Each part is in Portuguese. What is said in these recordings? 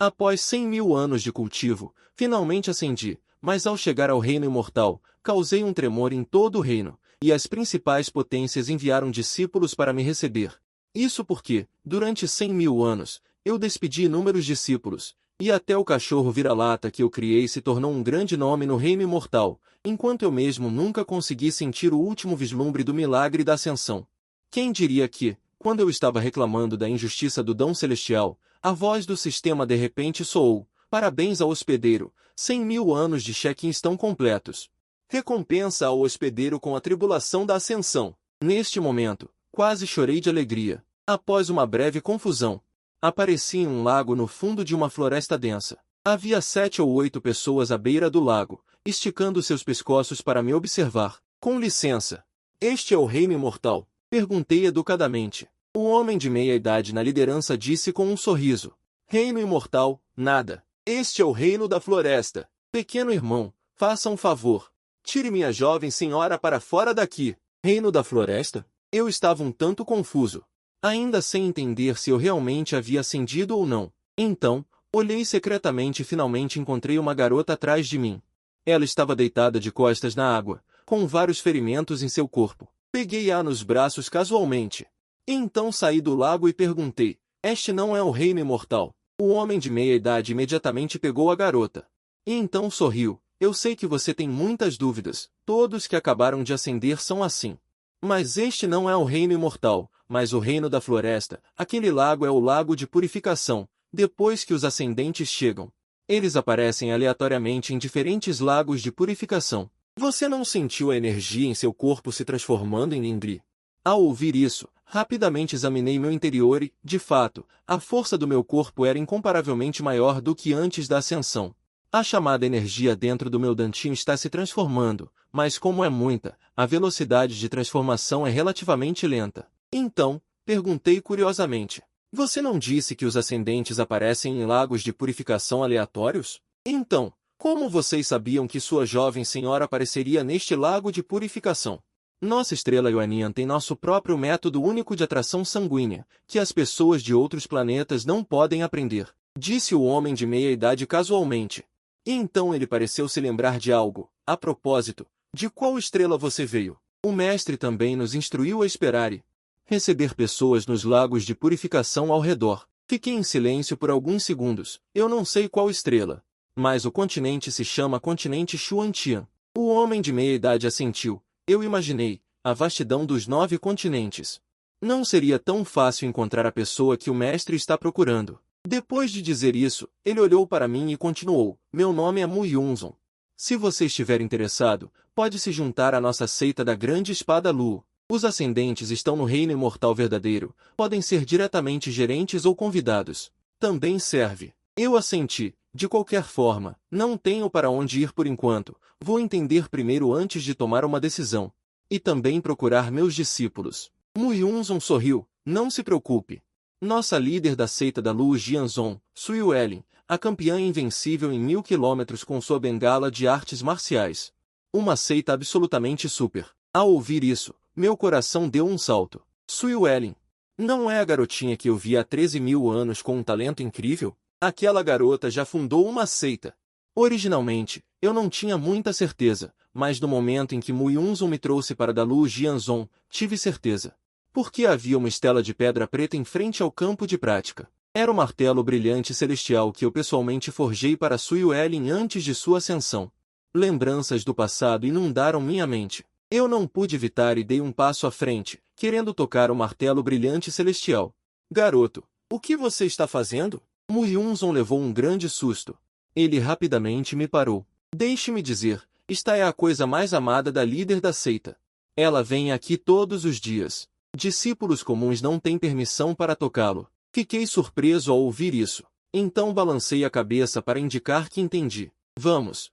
Após 100.000 anos de cultivo, finalmente ascendi, mas ao chegar ao reino imortal, causei um tremor em todo o reino, e as principais potências enviaram discípulos para me receber. Isso porque, durante 100.000 anos, eu despedi inúmeros discípulos, e até o cachorro vira-lata que eu criei se tornou um grande nome no reino imortal, enquanto eu mesmo nunca consegui sentir o último vislumbre do milagre da ascensão. Quem diria que, quando eu estava reclamando da injustiça do dom celestial, a voz do sistema de repente soou: parabéns ao hospedeiro, 100.000 anos de check-in estão completos. Recompensa ao hospedeiro com a tribulação da ascensão. Neste momento, quase chorei de alegria. Após uma breve confusão, apareci em um lago no fundo de uma floresta densa. Havia 7 ou 8 pessoas à beira do lago, esticando seus pescoços para me observar. Com licença. Este é o reino imortal? Perguntei educadamente. O homem de meia-idade na liderança disse com um sorriso: reino imortal, nada. Este é o reino da floresta. Pequeno irmão, faça um favor. Tire minha jovem senhora para fora daqui. Reino da floresta? Eu estava um tanto confuso, ainda sem entender se eu realmente havia ascendido ou não. Então, olhei secretamente e finalmente encontrei uma garota atrás de mim. Ela estava deitada de costas na água, com vários ferimentos em seu corpo. Peguei-a nos braços casualmente. Então saí do lago e perguntei: este não é o reino imortal? O homem de meia-idade imediatamente pegou a garota. E então sorriu: eu sei que você tem muitas dúvidas, todos que acabaram de ascender são assim. Mas este não é o reino imortal, mas o reino da floresta. Aquele lago é o lago de purificação. Depois que os ascendentes chegam, eles aparecem aleatoriamente em diferentes lagos de purificação. Você não sentiu a energia em seu corpo se transformando em Lingri? Ao ouvir isso, rapidamente examinei meu interior e, de fato, a força do meu corpo era incomparavelmente maior do que antes da ascensão. A chamada energia dentro do meu dantinho está se transformando, mas como é muita, a velocidade de transformação é relativamente lenta. Então, perguntei curiosamente: você não disse que os ascendentes aparecem em lagos de purificação aleatórios? Então, como vocês sabiam que sua jovem senhora apareceria neste lago de purificação? Nossa estrela Yuanian tem nosso próprio método único de atração sanguínea, que as pessoas de outros planetas não podem aprender, disse o homem de meia-idade casualmente. E então ele pareceu se lembrar de algo. A propósito, de qual estrela você veio? O mestre também nos instruiu a esperar e receber pessoas nos lagos de purificação ao redor. Fiquei em silêncio por alguns segundos. Eu não sei qual estrela, mas o continente se chama continente Xuantian. O homem de meia-idade assentiu. Eu imaginei a vastidão dos 9 continentes. Não seria tão fácil encontrar a pessoa que o mestre está procurando. Depois de dizer isso, ele olhou para mim e continuou: meu nome é Mu Yunzon. Se você estiver interessado, pode se juntar à nossa seita da Grande Espada Lu. Os ascendentes estão no reino imortal verdadeiro, podem ser diretamente gerentes ou convidados. Também serve. Eu assenti. De qualquer forma, não tenho para onde ir por enquanto, vou entender primeiro antes de tomar uma decisão. E também procurar meus discípulos. Mu Yunzon sorriu: não se preocupe. Nossa líder da seita da Lu Jianzong, Sui Yuelin, a campeã invencível em 1000 quilômetros com sua bengala de artes marciais. Uma seita absolutamente super. Ao ouvir isso, meu coração deu um salto. Sui Yuelin. Não é a garotinha que eu vi há 13.000 anos com um talento incrível? Aquela garota já fundou uma seita. Originalmente, eu não tinha muita certeza, mas no momento em que Mu Yunzon me trouxe para da Lu Jianzong, tive certeza. Porque havia uma estela de pedra preta em frente ao campo de prática. Era o martelo brilhante celestial que eu pessoalmente forjei para Sui Yuelin antes de sua ascensão. Lembranças do passado inundaram minha mente. Eu não pude evitar e dei um passo à frente, querendo tocar o martelo brilhante celestial. Garoto, o que você está fazendo? Mu Yunzon levou um grande susto. Ele rapidamente me parou. Deixe-me dizer, esta é a coisa mais amada da líder da seita. Ela vem aqui todos os dias. Discípulos comuns não têm permissão para tocá-lo. Fiquei surpreso ao ouvir isso. Então balancei a cabeça para indicar que entendi. Vamos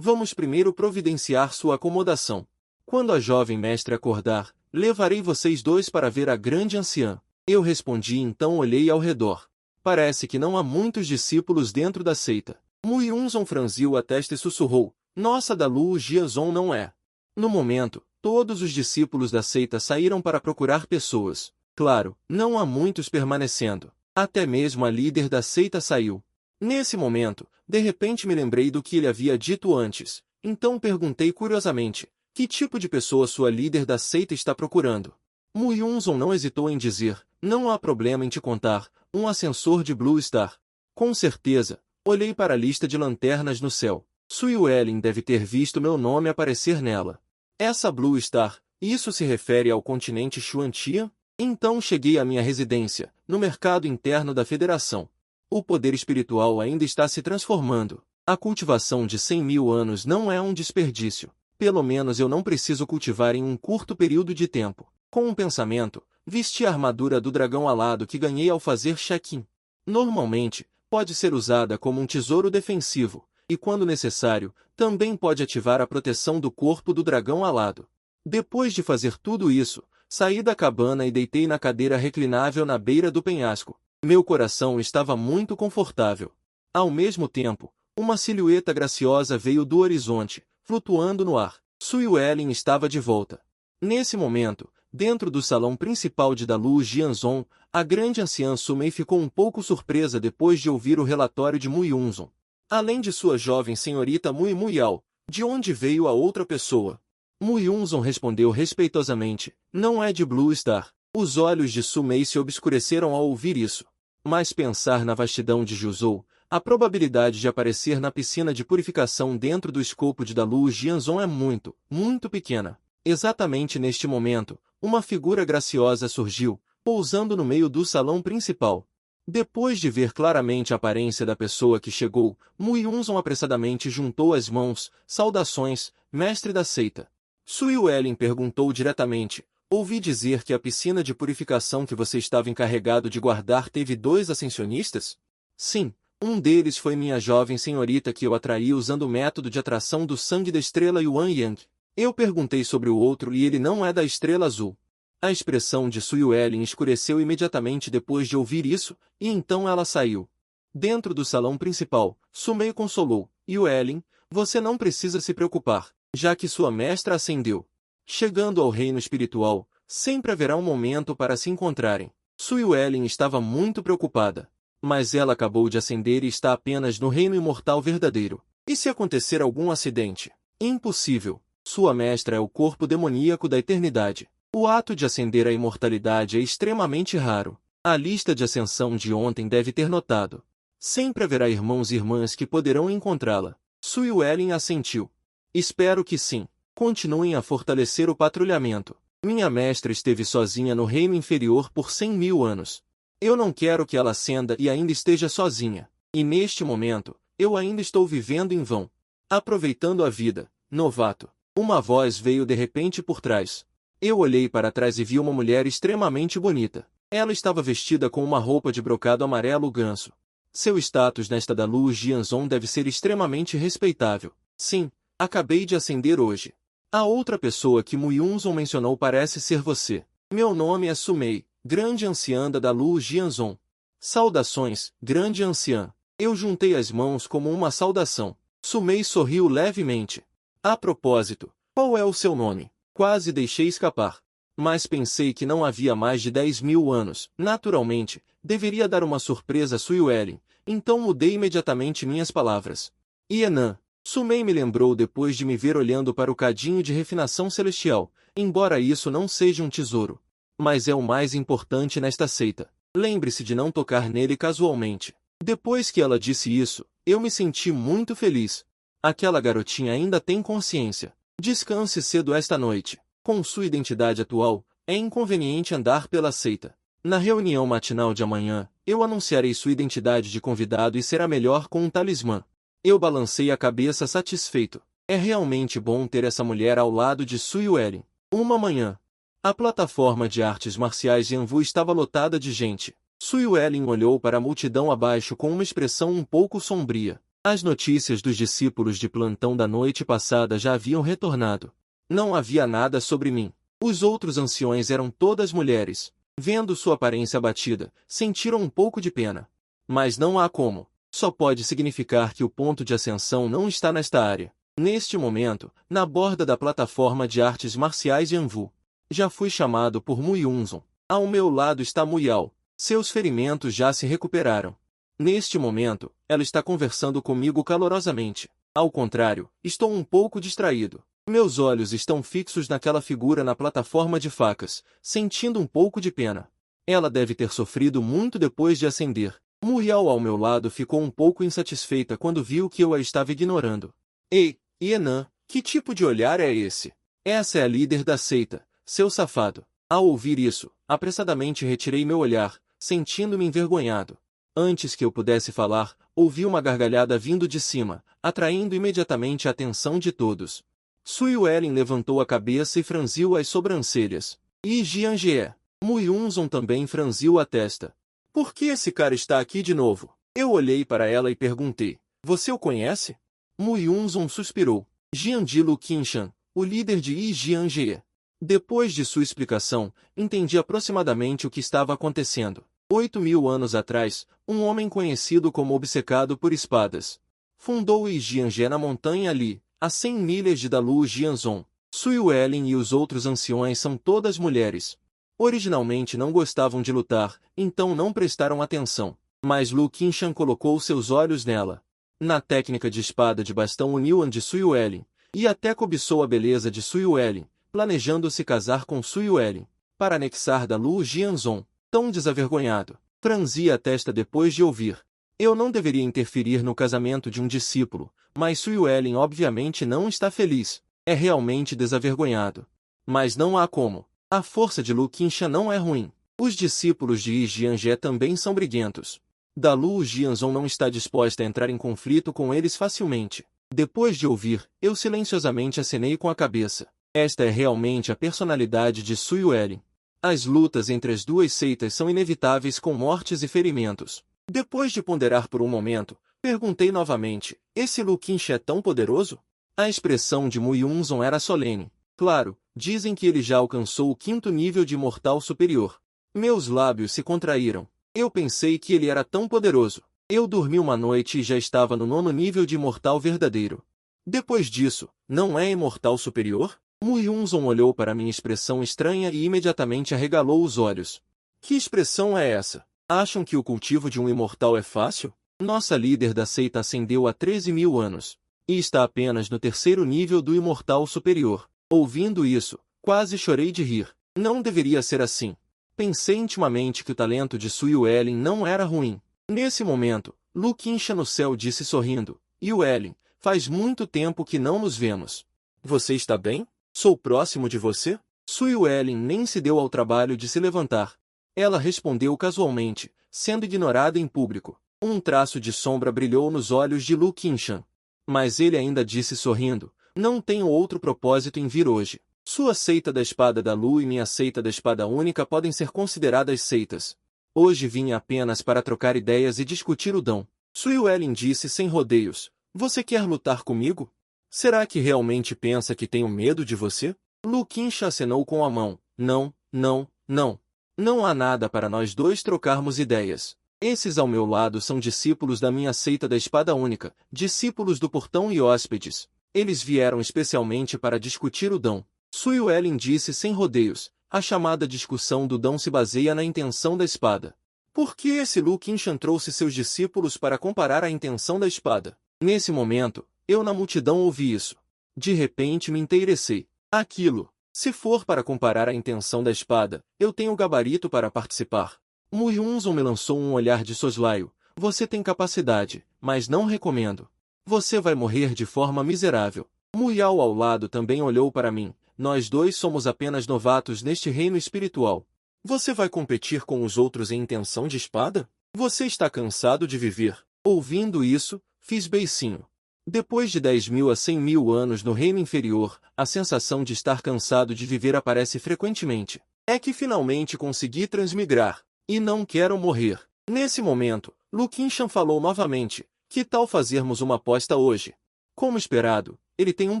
primeiro providenciar sua acomodação. Quando a jovem mestre acordar, levarei vocês dois para ver a grande anciã. Eu respondi e então olhei ao redor. Parece que não há muitos discípulos dentro da seita. Mu Yunzon franziu a testa e sussurrou: nossa da Lu Jianzong não é. No momento, todos os discípulos da seita saíram para procurar pessoas. Claro, não há muitos permanecendo. Até mesmo a líder da seita saiu. Nesse momento, de repente me lembrei do que ele havia dito antes, então perguntei curiosamente, que tipo de pessoa sua líder da seita está procurando? Mu Yunzon não hesitou em dizer, não há problema em te contar, um ascensor de Blue Star. Com certeza, olhei para a lista de lanternas no céu. Sui Wellen deve ter visto meu nome aparecer nela. Essa Blue Star, isso se refere ao continente Xuantia? Então cheguei à minha residência, no mercado interno da Federação. O poder espiritual ainda está se transformando. A cultivação de 100.000 anos não é um desperdício. Pelo menos eu não preciso cultivar em um curto período de tempo. Com um pensamento, vesti a armadura do dragão alado que ganhei ao fazer check-in. Normalmente, pode ser usada como um tesouro defensivo, e quando necessário, também pode ativar a proteção do corpo do dragão alado. Depois de fazer tudo isso, saí da cabana e deitei na cadeira reclinável na beira do penhasco. Meu coração estava muito confortável. Ao mesmo tempo, uma silhueta graciosa veio do horizonte, flutuando no ar. Sui Wellen estava de volta. Nesse momento, dentro do salão principal de Dalu Jianzong, a grande anciã Sumei ficou um pouco surpresa depois de ouvir o relatório de Mu Yunzong. Além de sua jovem senhorita Mui Muyao, de onde veio a outra pessoa? Mu Yunzong respondeu respeitosamente, não é de Blue Star. Os olhos de Sumei se obscureceram ao ouvir isso. Mas pensar na vastidão de Juzhou, a probabilidade de aparecer na piscina de purificação dentro do escopo de Dalu Jianzong é muito, muito pequena. Exatamente neste momento, uma figura graciosa surgiu, pousando no meio do salão principal. Depois de ver claramente a aparência da pessoa que chegou, Mu Yunzong apressadamente juntou as mãos, saudações, mestre da seita. Sui Wellen perguntou diretamente, ouvi dizer que a piscina de purificação que você estava encarregado de guardar teve 2 ascensionistas? Sim, um deles foi minha jovem senhorita que eu atraí usando o método de atração do sangue da estrela Yuan Yang. Eu perguntei sobre o outro e ele não é da estrela azul. A expressão de Sui Wellen escureceu imediatamente depois de ouvir isso, e então ela saiu. Dentro do salão principal, Sumei consolou, Wellen, você não precisa se preocupar, já que sua mestra ascendeu. Chegando ao reino espiritual, sempre haverá um momento para se encontrarem. Sui Wellen estava muito preocupada. Mas ela acabou de ascender e está apenas no reino imortal verdadeiro. E se acontecer algum acidente? Impossível. Sua mestra é o corpo demoníaco da eternidade. O ato de ascender à imortalidade é extremamente raro. A lista de ascensão de ontem deve ter notado. Sempre haverá irmãos e irmãs que poderão encontrá-la. Sui Wellen assentiu. Espero que sim. Continuem a fortalecer o patrulhamento. Minha mestra esteve sozinha no reino inferior por 100.000 anos. Eu não quero que ela ascenda e ainda esteja sozinha. E neste momento, eu ainda estou vivendo em vão. Aproveitando a vida, novato. Uma voz veio de repente por trás. Eu olhei para trás e vi uma mulher extremamente bonita. Ela estava vestida com uma roupa de brocado amarelo ganso. Seu status nesta Dalu Jianzong deve ser extremamente respeitável. Sim, acabei de ascender hoje. A outra pessoa que Mu Yunzong mencionou parece ser você. Meu nome é Sumei, grande anciã da Dalu Jianzong. Saudações, grande anciã. Eu juntei as mãos como uma saudação. Sumei sorriu levemente. A propósito, qual é o seu nome? Quase deixei escapar. Mas pensei que não havia mais de 10.000 anos. Naturalmente, deveria dar uma surpresa a Sui Wellen, então mudei imediatamente minhas palavras. Ienan. Sumei me lembrou depois de me ver olhando para o cadinho de refinação celestial, embora isso não seja um tesouro. Mas é o mais importante nesta seita. Lembre-se de não tocar nele casualmente. Depois que ela disse isso, eu me senti muito feliz. Aquela garotinha ainda tem consciência. Descanse cedo esta noite. Com sua identidade atual, é inconveniente andar pela seita. Na reunião matinal de amanhã, eu anunciarei sua identidade de convidado e será melhor com um talismã. Eu balancei a cabeça satisfeito. É realmente bom ter essa mulher ao lado de Sui Wellen. Uma manhã. A plataforma de artes marciais de Anvu estava lotada de gente. Sui Wellen olhou para a multidão abaixo com uma expressão um pouco sombria. As notícias dos discípulos de plantão da noite passada já haviam retornado. Não havia nada sobre mim. Os outros anciões eram todas mulheres. Vendo sua aparência abatida, sentiram um pouco de pena. Mas não há como. Só pode significar que o ponto de ascensão não está nesta área. Neste momento, na borda da plataforma de artes marciais de Anvu. Já fui chamado por Mu Yunzong. Ao meu lado está Mu Yao. Seus ferimentos já se recuperaram. Neste momento, ela está conversando comigo calorosamente. Ao contrário, estou um pouco distraído. Meus olhos estão fixos naquela figura na plataforma de facas, sentindo um pouco de pena. Ela deve ter sofrido muito depois de ascender. Muriel ao meu lado ficou um pouco insatisfeita quando viu que eu a estava ignorando. Ei, Ienan, que tipo de olhar é esse? Essa é a líder da seita, seu safado. Ao ouvir isso, apressadamente retirei meu olhar, sentindo-me envergonhado. Antes que eu pudesse falar, ouvi uma gargalhada vindo de cima, atraindo imediatamente a atenção de todos. Sui Wellen levantou a cabeça e franziu as sobrancelhas. E Jianjie. Muyunzon também franziu a testa. Por que esse cara está aqui de novo? Eu olhei para ela e perguntei. Você o conhece? Muyunzon suspirou. Jiandilu Qinshan, o líder de Yi Jianjie. Depois de sua explicação, entendi aproximadamente o que estava acontecendo. 8.000 anos atrás, um homem conhecido como obcecado por espadas fundou Yi Jianjie na montanha ali, a 100 milhas de Dalu Jianzhong. Sui Wellen e os outros anciões são todas mulheres. Originalmente não gostavam de lutar, então não prestaram atenção. Mas Lu Qinshan colocou seus olhos nela. Na técnica de espada de bastão uniu-a de Sui Wellen, e até cobiçou a beleza de Sui Wellen, planejando se casar com Sui Wellen, para anexar Dalu Jianzhong. Tão desavergonhado. Franzi a testa depois de ouvir. Eu não deveria interferir no casamento de um discípulo, mas Sui Wellen obviamente não está feliz. É realmente desavergonhado. Mas não há como. A força de Lu Qinshan não é ruim. Os discípulos de Yi Jianjie também são briguentos. Dalu Jianzhong não está disposta a entrar em conflito com eles facilmente. Depois de ouvir, eu silenciosamente acenei com a cabeça. Esta é realmente a personalidade de Sui Wellen. As lutas entre as duas seitas são inevitáveis com mortes e ferimentos. Depois de ponderar por um momento, perguntei novamente, esse Lu Qinshan é tão poderoso? A expressão de Muyunzon era solene. Claro, dizem que ele já alcançou o 5º nível de imortal superior. Meus lábios se contraíram. Eu pensei que ele era tão poderoso. Eu dormi uma noite e já estava no 9º nível de imortal verdadeiro. Depois disso, não é imortal superior? Muyunzon olhou para minha expressão estranha e imediatamente arregalou os olhos. Que expressão é essa? Acham que o cultivo de um imortal é fácil? Nossa líder da seita ascendeu há 13.000 anos. E está apenas no 3º nível do imortal superior. Ouvindo isso, quase chorei de rir. Não deveria ser assim. Pensei intimamente que o talento de Sui Wellen não era ruim. Nesse momento, Lu Qinshan no céu disse sorrindo. E Wellen, faz muito tempo que não nos vemos. Você está bem? Sou próximo de você? Sui Wellen nem se deu ao trabalho de se levantar. Ela respondeu casualmente, sendo ignorada em público. Um traço de sombra brilhou nos olhos de Lu Qinshan. Mas ele ainda disse sorrindo, não tenho outro propósito em vir hoje. Sua seita da espada da Lu e minha seita da espada única podem ser consideradas seitas. Hoje vim apenas para trocar ideias e discutir o dão. Sui Wellen disse sem rodeios, você quer lutar comigo? Será que realmente pensa que tenho medo de você? Lu Qinshan acenou com a mão. Não, não, não. Não há nada para nós dois trocarmos ideias. Esses ao meu lado são discípulos da minha seita da espada única, discípulos do portão e hóspedes. Eles vieram especialmente para discutir o dão. Sui Wellen disse sem rodeios, a chamada discussão do dão se baseia na intenção da espada. Por que esse Lu Qinshan trouxe seus discípulos para comparar a intenção da espada? Nesse momento, eu na multidão ouvi isso. De repente me inteirecei. Aquilo. Se for para comparar a intenção da espada, eu tenho gabarito para participar. Muyunzon me lançou um olhar de soslaio. Você tem capacidade, mas não recomendo. Você vai morrer de forma miserável. Muyao ao lado também olhou para mim. Nós dois somos apenas novatos neste reino espiritual. Você vai competir com os outros em intenção de espada? Você está cansado de viver. Ouvindo isso, fiz beicinho. Depois de 10.000 a 100.000 anos no reino inferior, a sensação de estar cansado de viver aparece frequentemente. É que finalmente consegui transmigrar. E não quero morrer. Nesse momento, Lu Qinshan falou novamente. Que tal fazermos uma aposta hoje? Como esperado, ele tem um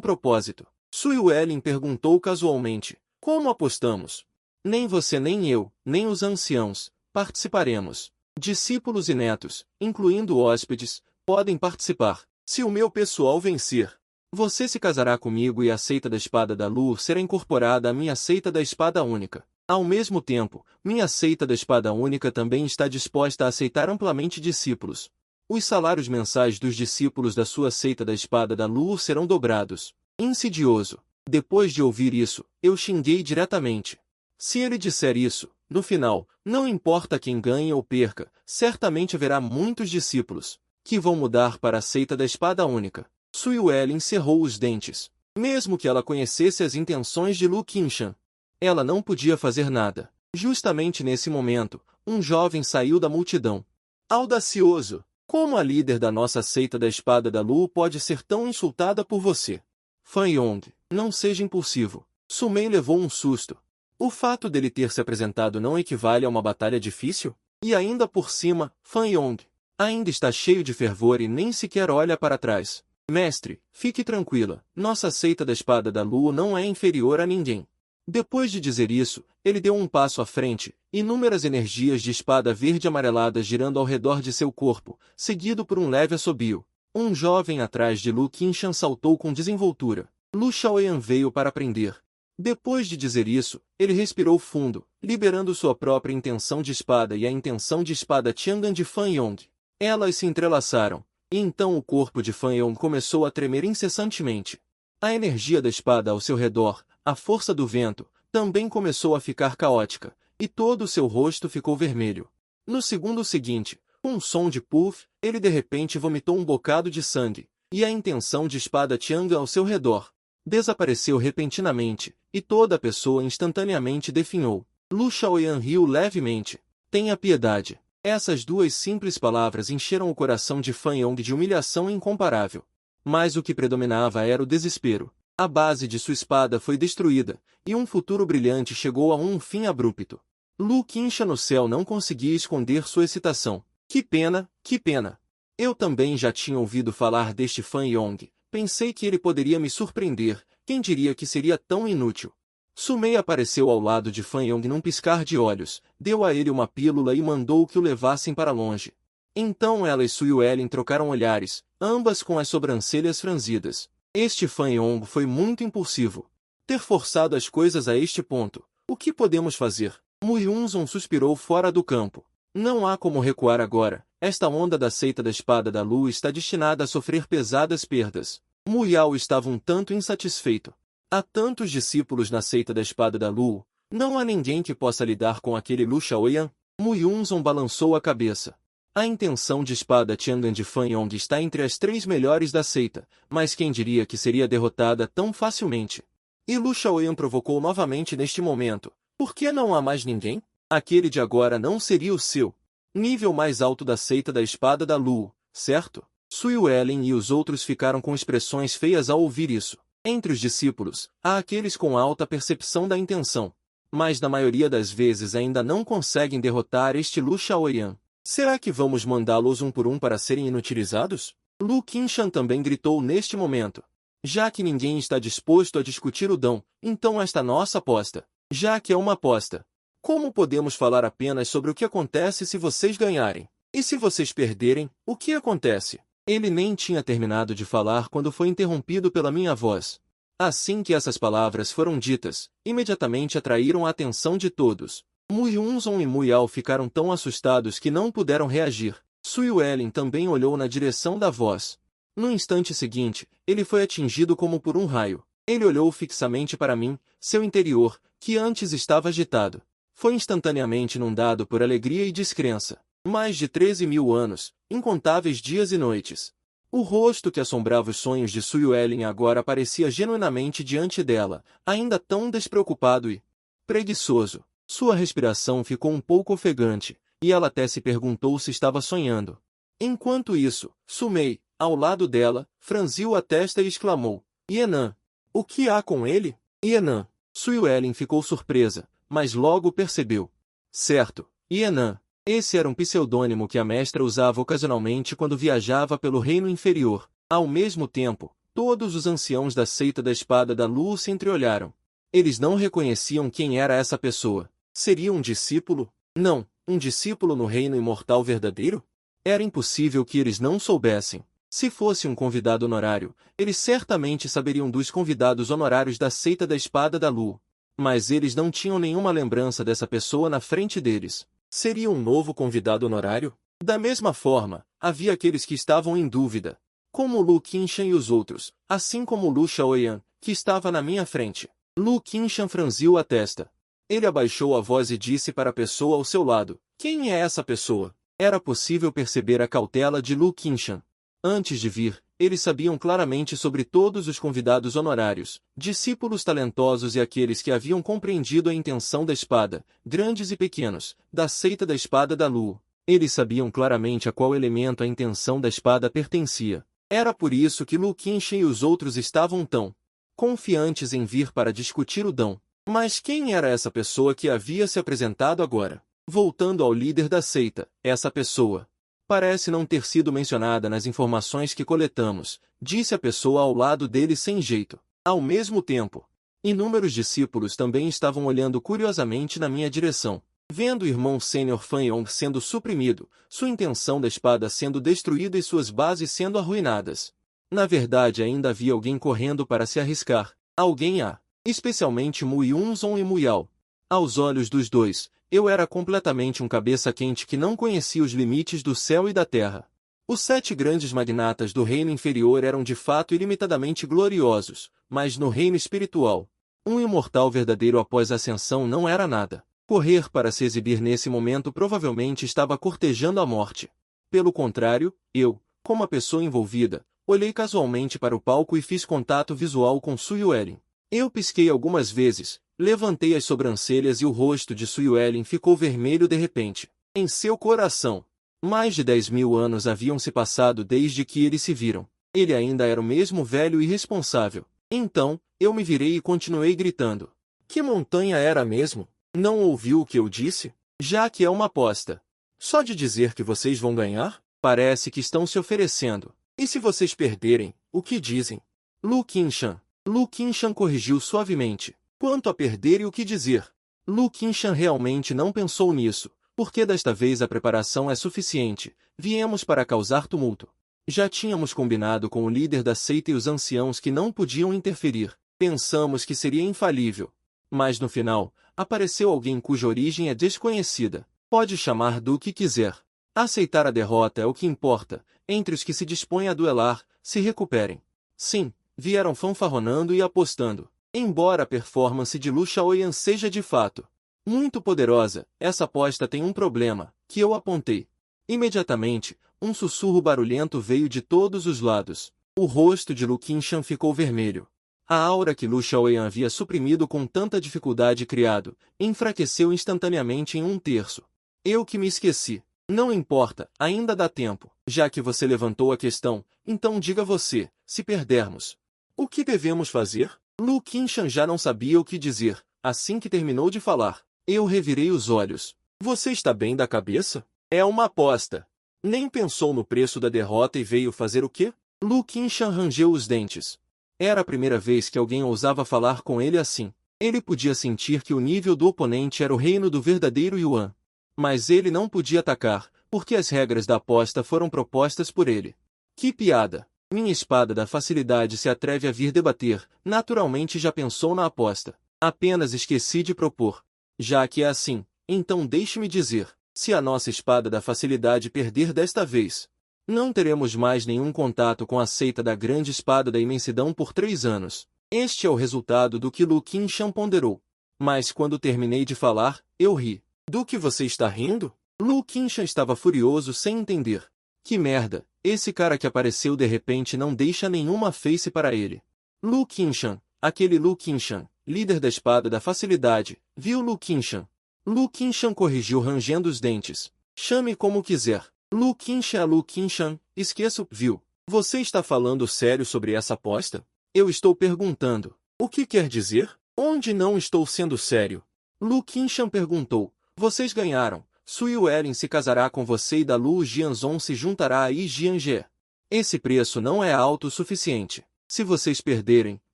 propósito. Sui Wellen perguntou casualmente. Como apostamos? Nem você nem eu, nem os anciãos, participaremos. Discípulos e netos, incluindo hóspedes, podem participar. Se o meu pessoal vencer, você se casará comigo e a seita da espada da Lu será incorporada à minha seita da espada única. Ao mesmo tempo, minha seita da Espada Única também está disposta a aceitar amplamente discípulos. Os salários mensais dos discípulos da sua seita da Espada da Lua serão dobrados. Insidioso. Depois de ouvir isso, eu xinguei diretamente. Se ele disser isso, no final, não importa quem ganhe ou perca, certamente haverá muitos discípulos que vão mudar para a seita da Espada Única. Suyueli encerrou os dentes. Mesmo que ela conhecesse as intenções de Lu Qingshan, ela não podia fazer nada. Justamente nesse momento, um jovem saiu da multidão. Audacioso! Como a líder da nossa seita da Espada da Lu pode ser tão insultada por você? Fan Yong, não seja impulsivo. Su Mei levou um susto. O fato dele ter se apresentado não equivale a uma batalha difícil? E ainda por cima, Fan Yong ainda está cheio de fervor e nem sequer olha para trás. Mestre, fique tranquila, nossa seita da Espada da Lua não é inferior a ninguém. Depois de dizer isso, ele deu um passo à frente, inúmeras energias de espada verde-amarelada girando ao redor de seu corpo, seguido por um leve assobio. Um jovem atrás de Lu Qingshan saltou com desenvoltura. Lu Shaoyan veio para prender. Depois de dizer isso, ele respirou fundo, liberando sua própria intenção de espada e a intenção de espada Tiangan de Fan Yong. Elas se entrelaçaram, e então o corpo de Fan Yong começou a tremer incessantemente. A energia da espada ao seu redor, a força do vento, também começou a ficar caótica, e todo o seu rosto ficou vermelho. No segundo seguinte, com um som de puff, ele de repente vomitou um bocado de sangue, e a intenção de espada Tiangan ao seu redor desapareceu repentinamente, e toda a pessoa instantaneamente definhou. Lu Shaoyan riu levemente. Tenha piedade. Essas duas simples palavras encheram o coração de Fan Yong de humilhação incomparável. Mas o que predominava era o desespero. A base de sua espada foi destruída, e um futuro brilhante chegou a um fim abrupto. Lu Qingshan no céu não conseguia esconder sua excitação. Que pena, que pena. Eu também já tinha ouvido falar deste Fan Yong. Pensei que ele poderia me surpreender, quem diria que seria tão inútil. Su Mei apareceu ao lado de Fan Yong num piscar de olhos, deu a ele uma pílula e mandou que o levassem para longe. Então ela e Suyueli trocaram olhares, ambas com as sobrancelhas franzidas. Este Fan Yong foi muito impulsivo. Ter forçado as coisas a este ponto. O que podemos fazer? Mu Yunzong suspirou fora do campo. Não há como recuar agora. Esta onda da seita da Espada da Lua está destinada a sofrer pesadas perdas. Mu Yao estava um tanto insatisfeito. Há tantos discípulos na seita da Espada da Lua, não há ninguém que possa lidar com aquele Lu Shaoyan. Mu Yunzong balançou a cabeça. A intenção de espada Tiangan de Fan Yong está entre as 3 melhores da seita, mas quem diria que seria derrotada tão facilmente? E Lu Shaoyan provocou novamente neste momento. Por que não há mais ninguém? Aquele de agora não seria o seu nível mais alto da seita da Espada da Lua, certo? Suyueli e os outros ficaram com expressões feias ao ouvir isso. Entre os discípulos, há aqueles com alta percepção da intenção, mas na maioria das vezes ainda não conseguem derrotar este Lu Shaoyan. Será que vamos mandá-los um por um para serem inutilizados? Lu Qingshan também gritou neste momento. Já que ninguém está disposto a discutir o dão, então esta nossa aposta. Já que é uma aposta, como podemos falar apenas sobre o que acontece se vocês ganharem? E se vocês perderem, o que acontece? Ele nem tinha terminado de falar quando foi interrompido pela minha voz. Assim que essas palavras foram ditas, imediatamente atraíram a atenção de todos. Mu Yunzong e Mu Yao ficaram tão assustados que não puderam reagir. Suyueli também olhou na direção da voz. No instante seguinte, ele foi atingido como por um raio. Ele olhou fixamente para mim, seu interior, que antes estava agitado, foi instantaneamente inundado por alegria e descrença. Mais de 13.000 anos, incontáveis dias e noites. O rosto que assombrava os sonhos de Suyueli agora aparecia genuinamente diante dela, ainda tão despreocupado e preguiçoso. Sua respiração ficou um pouco ofegante, e ela até se perguntou se estava sonhando. Enquanto isso, Su Mei, ao lado dela, franziu a testa e exclamou: Yenan! O que há com ele? Yenan! Suyueli ficou surpresa, mas logo percebeu. Certo, Yenan. Esse era um pseudônimo que a mestra usava ocasionalmente quando viajava pelo reino inferior. Ao mesmo tempo, todos os anciãos da seita da Espada da Lua se entreolharam. Eles não reconheciam quem era essa pessoa. Seria um discípulo? Não, um discípulo no reino imortal verdadeiro? Era impossível que eles não soubessem. Se fosse um convidado honorário, eles certamente saberiam dos convidados honorários da seita da Espada da Lua. Mas eles não tinham nenhuma lembrança dessa pessoa na frente deles. Seria um novo convidado honorário? Da mesma forma, havia aqueles que estavam em dúvida, como Lu Qingshan e os outros, assim como Lu Shaoyan, que estava na minha frente. Lu Qingshan franziu a testa. Ele abaixou a voz e disse para a pessoa ao seu lado: "Quem é essa pessoa?" Era possível perceber a cautela de Lu Qingshan. Antes de vir, eles sabiam claramente sobre todos os convidados honorários, discípulos talentosos e aqueles que haviam compreendido a intenção da espada, grandes e pequenos, da seita da espada da Lu. Eles sabiam claramente a qual elemento a intenção da espada pertencia. Era por isso que Lu Qingshan e os outros estavam tão confiantes em vir para discutir o dão. Mas quem era essa pessoa que havia se apresentado agora? Voltando ao líder da seita, essa pessoa parece não ter sido mencionada nas informações que coletamos, disse a pessoa ao lado dele sem jeito. Ao mesmo tempo, inúmeros discípulos também estavam olhando curiosamente na minha direção. Vendo o irmão sênior Fan Yong sendo suprimido, sua intenção da espada sendo destruída e suas bases sendo arruinadas. Na verdade ainda havia alguém correndo para se arriscar. Alguém especialmente Mu Yunzong e Mu Yao. Aos olhos dos dois, eu era completamente um cabeça quente que não conhecia os limites do céu e da terra. Os 7 grandes magnatas do reino inferior eram de fato ilimitadamente gloriosos, mas no reino espiritual, um imortal verdadeiro após a ascensão não era nada. Correr para se exibir nesse momento provavelmente estava cortejando a morte. Pelo contrário, eu, como a pessoa envolvida, olhei casualmente para o palco e fiz contato visual com Su Yuelin. Eu pisquei algumas vezes, levantei as sobrancelhas e o rosto de Su Yuelin ficou vermelho de repente. Em seu coração, mais de 10.000 anos haviam se passado desde que eles se viram. Ele ainda era o mesmo velho e irresponsável. Então, eu me virei e continuei gritando. Que montanha era mesmo? Não ouviu o que eu disse? Já que é uma aposta. Só de dizer que vocês vão ganhar? Parece que estão se oferecendo. E se vocês perderem, o que dizem? Lu Qingshan. Lu Qingshan corrigiu suavemente. Quanto a perder e o que dizer? Lu Qingshan realmente não pensou nisso, porque desta vez a preparação é suficiente. Viemos para causar tumulto. Já tínhamos combinado com o líder da seita e os anciãos que não podiam interferir. Pensamos que seria infalível. Mas no final, apareceu alguém cuja origem é desconhecida. Pode chamar do que quiser. Aceitar a derrota é o que importa. Entre os que se dispõem a duelar, se recuperem. Sim, vieram fanfarronando e apostando. Embora a performance de Lu Shaoyan seja de fato muito poderosa, essa aposta tem um problema, que eu apontei. Imediatamente, um sussurro barulhento veio de todos os lados. O rosto de Lu Qingshan ficou vermelho. A aura que Lu Shaoyan havia suprimido com tanta dificuldade criado, enfraqueceu instantaneamente em 1/3. Eu que me esqueci. Não importa, ainda dá tempo. Já que você levantou a questão, então diga você, se perdermos, o que devemos fazer? Lu Qingshan já não sabia o que dizer. Assim que terminou de falar, eu revirei os olhos. Você está bem da cabeça? É uma aposta. Nem pensou no preço da derrota e veio fazer o quê? Lu Qingshan rangeu os dentes. Era a primeira vez que alguém ousava falar com ele assim. Ele podia sentir que o nível do oponente era o reino do verdadeiro Yuan. Mas ele não podia atacar, porque as regras da aposta foram propostas por ele. Que piada! Minha espada da facilidade se atreve a vir debater, naturalmente já pensou na aposta. Apenas esqueci de propor. Já que é assim, então deixe-me dizer, se a nossa espada da facilidade perder desta vez, não teremos mais nenhum contato com a seita da grande espada da imensidão por 3 anos. Este é o resultado do que Lu Qingshan ponderou. Mas quando terminei de falar, eu ri. Do que você está rindo? Lu Qingshan estava furioso sem entender. Que merda, esse cara que apareceu de repente não deixa nenhuma face para ele. Lu Qingshan, aquele Lu Qingshan, líder da espada da facilidade, viu Lu Qingshan. Lu Qingshan corrigiu rangendo os dentes. Chame como quiser. Lu Qingshan é Lu Qingshan, esqueço, viu? Você está falando sério sobre essa aposta? Eu estou perguntando. O que quer dizer? Onde não estou sendo sério? Lu Qingshan perguntou. Vocês ganharam. Su Yuelin se casará com você e da Lu Jianzong se juntará a Yi Jianjie. Esse preço não é alto o suficiente. Se vocês perderem,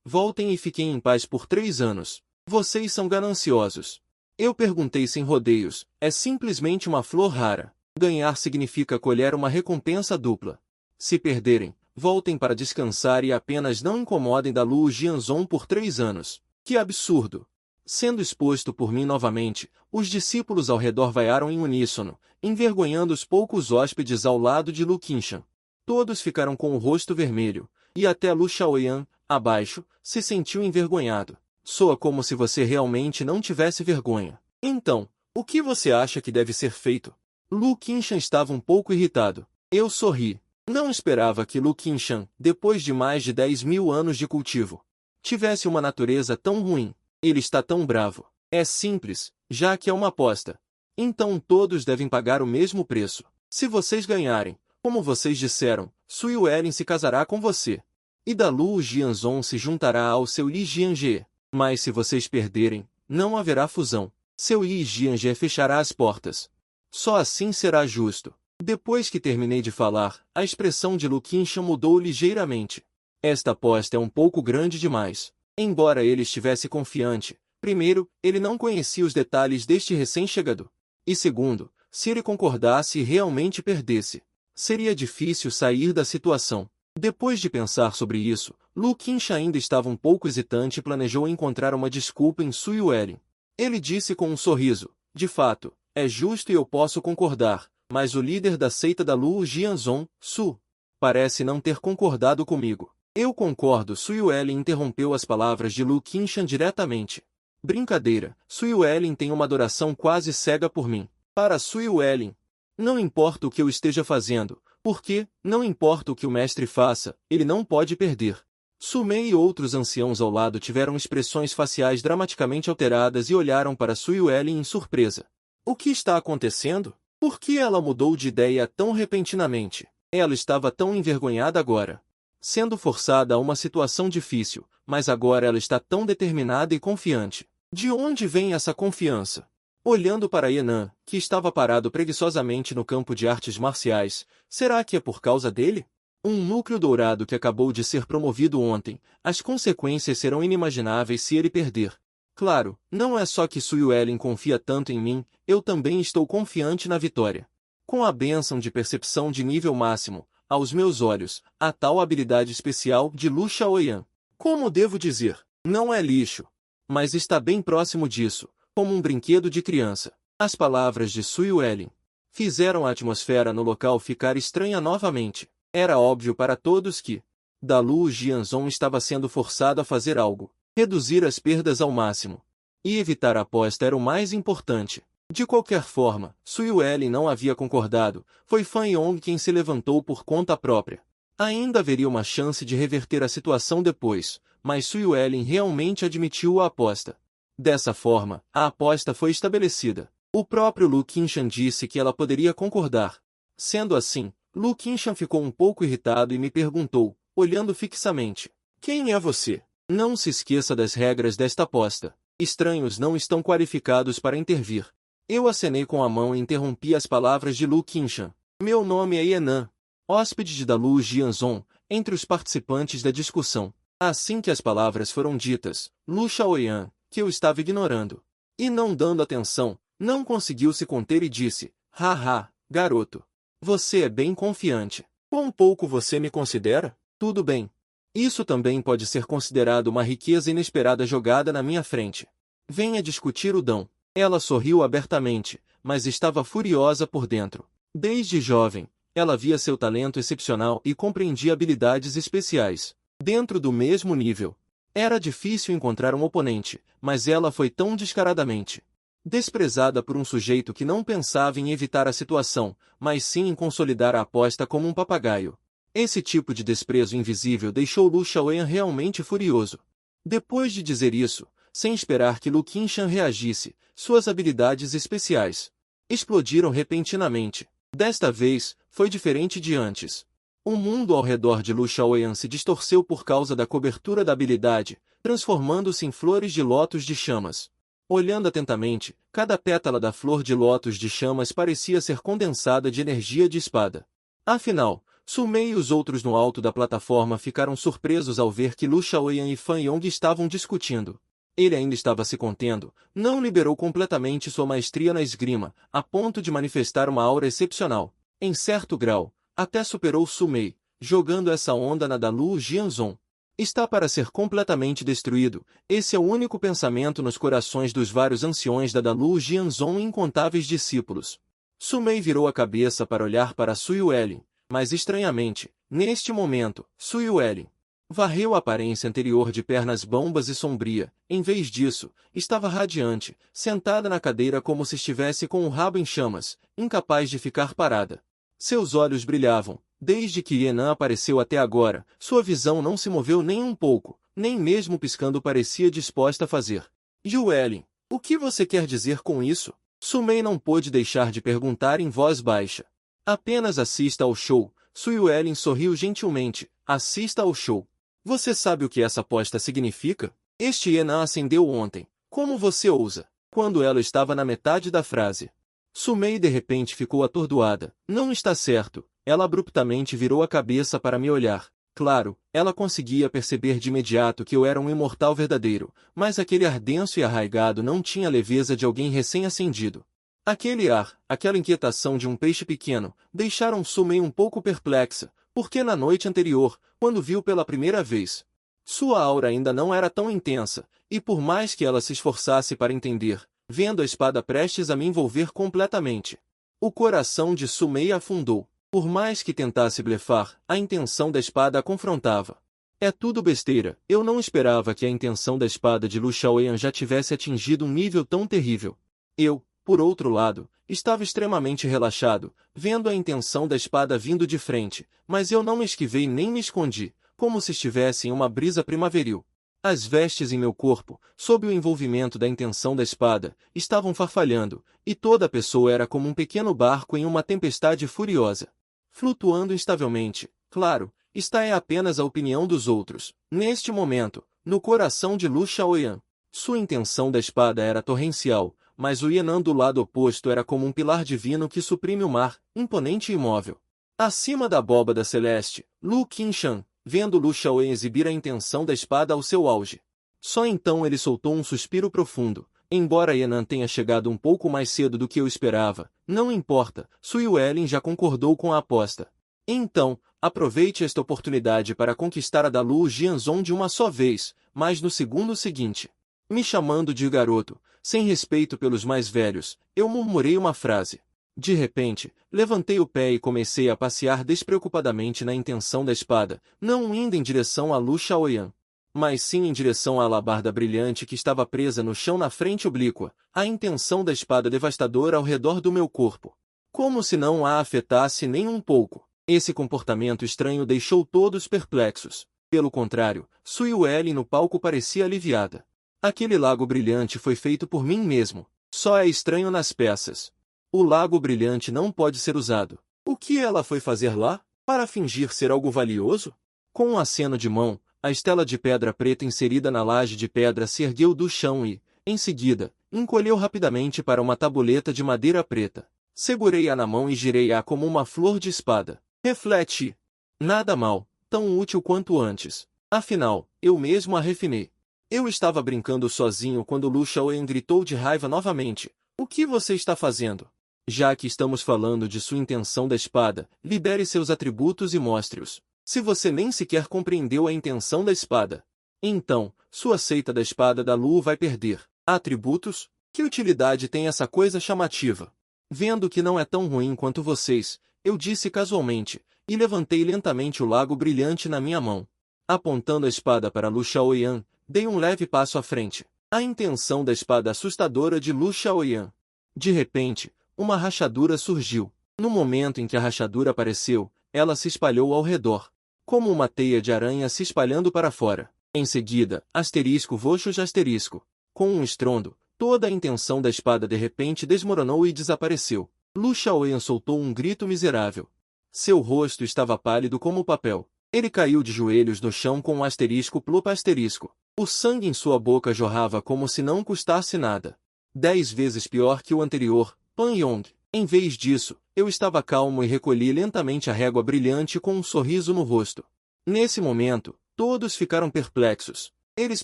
voltem e fiquem em paz por 3 anos. Vocês são gananciosos. Eu perguntei sem rodeios, é simplesmente uma flor rara. Ganhar significa colher uma recompensa dupla. Se perderem, voltem para descansar e apenas não incomodem da Lu Jianzong por 3 anos. Que absurdo! Sendo exposto por mim novamente, os discípulos ao redor vaiaram em uníssono, envergonhando os poucos hóspedes ao lado de Lu Qingshan. Todos ficaram com o rosto vermelho, e até Lu Shaoyan, abaixo, se sentiu envergonhado. Soa como se você realmente não tivesse vergonha. Então, o que você acha que deve ser feito? Lu Qingshan estava um pouco irritado. Eu sorri. Não esperava que Lu Qingshan, depois de mais de 10.000 anos de cultivo, tivesse uma natureza tão ruim. Ele está tão bravo. É simples, já que é uma aposta. Então todos devem pagar o mesmo preço. Se vocês ganharem, como vocês disseram, Sui Yuelin se casará com você. E da Lu Jianzhong se juntará ao seu Li Jianjie. Mas se vocês perderem, não haverá fusão. Seu Li Jianjie fechará as portas. Só assim será justo. Depois que terminei de falar, a expressão de Lu Qingshan mudou ligeiramente. Esta aposta é um pouco grande demais. Embora ele estivesse confiante, primeiro, ele não conhecia os detalhes deste recém-chegado. E segundo, se ele concordasse e realmente perdesse, seria difícil sair da situação. Depois de pensar sobre isso, Lu Qingshan ainda estava um pouco hesitante e planejou encontrar uma desculpa em Sui Yuelin. Ele disse com um sorriso, de fato, é justo e eu posso concordar, mas o líder da seita da Lu Jianzhong, Su, parece não ter concordado comigo. Eu concordo. Sui Yuelin interrompeu as palavras de Lu Qingshan diretamente. Brincadeira, Sui Yuelin tem uma adoração quase cega por mim. Para Sui Yuelin, não importa o que eu esteja fazendo, porque, não importa o que o mestre faça, ele não pode perder. Su Mei e outros anciãos ao lado tiveram expressões faciais dramaticamente alteradas e olharam para Sui Yuelin em surpresa. O que está acontecendo? Por que ela mudou de ideia tão repentinamente? Ela estava tão envergonhada agora, sendo forçada a uma situação difícil, mas agora ela está tão determinada e confiante. De onde vem essa confiança? Olhando para Yenan, que estava parado preguiçosamente no campo de artes marciais, será que é por causa dele? Um núcleo dourado que acabou de ser promovido ontem, as consequências serão inimagináveis se ele perder. Claro, não é só que Sui Yuelin confia tanto em mim, eu também estou confiante na vitória. Com a bênção de percepção de nível máximo, aos meus olhos, a tal habilidade especial de Lu Shaoyan. Como devo dizer? Não é lixo. Mas está bem próximo disso, como um brinquedo de criança. As palavras de Sui Yuelin fizeram a atmosfera no local ficar estranha novamente. Era óbvio para todos que da Lu Jianzhong estava sendo forçado a fazer algo. Reduzir as perdas ao máximo. E evitar a aposta era o mais importante. De qualquer forma, Sui Yuelin não havia concordado, foi Fan Yong quem se levantou por conta própria. Ainda haveria uma chance de reverter a situação depois, mas Sui Yuelin realmente admitiu a aposta. Dessa forma, a aposta foi estabelecida. O próprio Lu Qingshan disse que ela poderia concordar. Sendo assim, Lu Qingshan ficou um pouco irritado e me perguntou, olhando fixamente: quem é você? Não se esqueça das regras desta aposta. Estranhos não estão qualificados para intervir. Eu acenei com a mão e interrompi as palavras de Lu Qingshan. Meu nome é Yenan, hóspede de da Lu Jianzhong, entre os participantes da discussão. Assim que as palavras foram ditas, Lu Shaoyan, que eu estava ignorando e não dando atenção, não conseguiu se conter e disse: haha, garoto. Você é bem confiante. Quão pouco você me considera? Tudo bem. Isso também pode ser considerado uma riqueza inesperada jogada na minha frente. Venha discutir o dão. Ela sorriu abertamente, mas estava furiosa por dentro. Desde jovem, ela via seu talento excepcional e compreendia habilidades especiais. Dentro do mesmo nível, era difícil encontrar um oponente, mas ela foi tão descaradamente desprezada por um sujeito que não pensava em evitar a situação, mas sim em consolidar a aposta como um papagaio. Esse tipo de desprezo invisível deixou Lu Shaoyan realmente furioso. Depois de dizer isso, sem esperar que Lu Qingshan reagisse, suas habilidades especiais explodiram repentinamente. Desta vez, foi diferente de antes. O mundo ao redor de Lu Shaoyan se distorceu por causa da cobertura da habilidade, transformando-se em flores de lótus de chamas. Olhando atentamente, cada pétala da flor de lótus de chamas parecia ser condensada de energia de espada. Afinal, Su Mei e os outros no alto da plataforma ficaram surpresos ao ver que Lu Shaoyan e Fan Yong estavam discutindo. Ele ainda estava se contendo, não liberou completamente sua maestria na esgrima, a ponto de manifestar uma aura excepcional. Em certo grau, até superou Su Mei, jogando essa onda na da Lu Jianzhong. Está para ser completamente destruído. Esse é o único pensamento nos corações dos vários anciões da Dalu Jianzhong e incontáveis discípulos. Su Mei virou a cabeça para olhar para Su Yuelin, mas estranhamente, neste momento, Su Yuelin varreu a aparência anterior de pernas bambas e sombria. Em vez disso, estava radiante, sentada na cadeira como se estivesse com o rabo em chamas, incapaz de ficar parada. Seus olhos brilhavam. Desde que Yenan apareceu até agora, sua visão não se moveu nem um pouco, nem mesmo piscando parecia disposta a fazer. Yuelin, o que você quer dizer com isso? Su Mei não pôde deixar de perguntar em voz baixa. Apenas assista ao show. Su Yuelin sorriu gentilmente. Assista ao show. Você sabe o que essa aposta significa? Este Yenan acendeu ontem. Como você ousa? Quando ela estava na metade da frase. Su Mei de repente ficou atordoada. Não está certo. Ela abruptamente virou a cabeça para me olhar. Claro, ela conseguia perceber de imediato que eu era um imortal verdadeiro, mas aquele ar denso e arraigado não tinha a leveza de alguém recém-acendido. Aquele ar, aquela inquietação de um peixe pequeno, deixaram Su Mei um pouco perplexa, porque na noite anterior, quando viu pela primeira vez, sua aura ainda não era tão intensa, e por mais que ela se esforçasse para entender, vendo a espada prestes a me envolver completamente, o coração de Su Mei afundou. Por mais que tentasse blefar, a intenção da espada a confrontava. É tudo besteira, eu não esperava que a intenção da espada de Lu Shaoyan já tivesse atingido um nível tão terrível. Eu, por outro lado, estava extremamente relaxado, vendo a intenção da espada vindo de frente, mas eu não me esquivei nem me escondi, como se estivesse em uma brisa primaveril. As vestes em meu corpo, sob o envolvimento da intenção da espada, estavam farfalhando, e toda a pessoa era como um pequeno barco em uma tempestade furiosa. Flutuando instavelmente, claro, esta é apenas a opinião dos outros. Neste momento, no coração de Lu Shaoyan, sua intenção da espada era torrencial, mas o Yenan do lado oposto era como um pilar divino que suprime o mar, imponente e imóvel. Acima da abóbada celeste, Lu Qingshan, vendo Lu Shaoyan exibir a intenção da espada ao seu auge. Só então ele soltou um suspiro profundo. Embora Yenan tenha chegado um pouco mais cedo do que eu esperava, não importa, Su Yuelin já concordou com a aposta. Então, aproveite esta oportunidade para conquistar a Dalu Jianzhong de uma só vez, mas no segundo seguinte. Me chamando de garoto, sem respeito pelos mais velhos, eu murmurei uma frase. De repente, levantei o pé e comecei a passear despreocupadamente na intenção da espada, não indo em direção a Lu Shaoyan, mas sim em direção à alabarda brilhante que estava presa no chão na frente oblíqua, a intenção da espada devastadora ao redor do meu corpo. Como se não a afetasse nem um pouco. Esse comportamento estranho deixou todos perplexos. Pelo contrário, Su Yuelin no palco parecia aliviada. Aquele lago brilhante foi feito por mim mesmo. Só é estranho nas peças. O lago brilhante não pode ser usado. O que ela foi fazer lá? Para fingir ser algo valioso? Com um aceno de mão, a estela de pedra preta inserida na laje de pedra se ergueu do chão e, em seguida, encolheu rapidamente para uma tabuleta de madeira preta. Segurei-a na mão e girei-a como uma flor de espada. Reflete. Nada mal, tão útil quanto antes. Afinal, eu mesmo a refinei. Eu estava brincando sozinho quando Lu Shaoyan gritou de raiva novamente. O que você está fazendo? Já que estamos falando de sua intenção da espada, libere seus atributos e mostre-os. Se você nem sequer compreendeu a intenção da espada, então, sua seita da espada da Lu vai perder. Atributos? Que utilidade tem essa coisa chamativa? Vendo que não é tão ruim quanto vocês, eu disse casualmente, e levantei lentamente o lago brilhante na minha mão. Apontando a espada para Lu Shaoyan, dei um leve passo à frente. A intenção da espada assustadora de Lu Shaoyan. De repente, uma rachadura surgiu. No momento em que a rachadura apareceu, ela se espalhou ao redor, como uma teia de aranha se espalhando para fora. Em seguida, asterisco voxos asterisco. Com um estrondo, toda a intenção da espada de repente desmoronou e desapareceu. Lu Shaoyan soltou um grito miserável. Seu rosto estava pálido como papel. Ele caiu de joelhos no chão com um asterisco plupa asterisco. O sangue em sua boca jorrava como se não custasse nada. 10 vezes pior que o anterior, Pan Yong. Em vez disso, eu estava calmo e recolhi lentamente a régua brilhante com um sorriso no rosto. Nesse momento, todos ficaram perplexos. Eles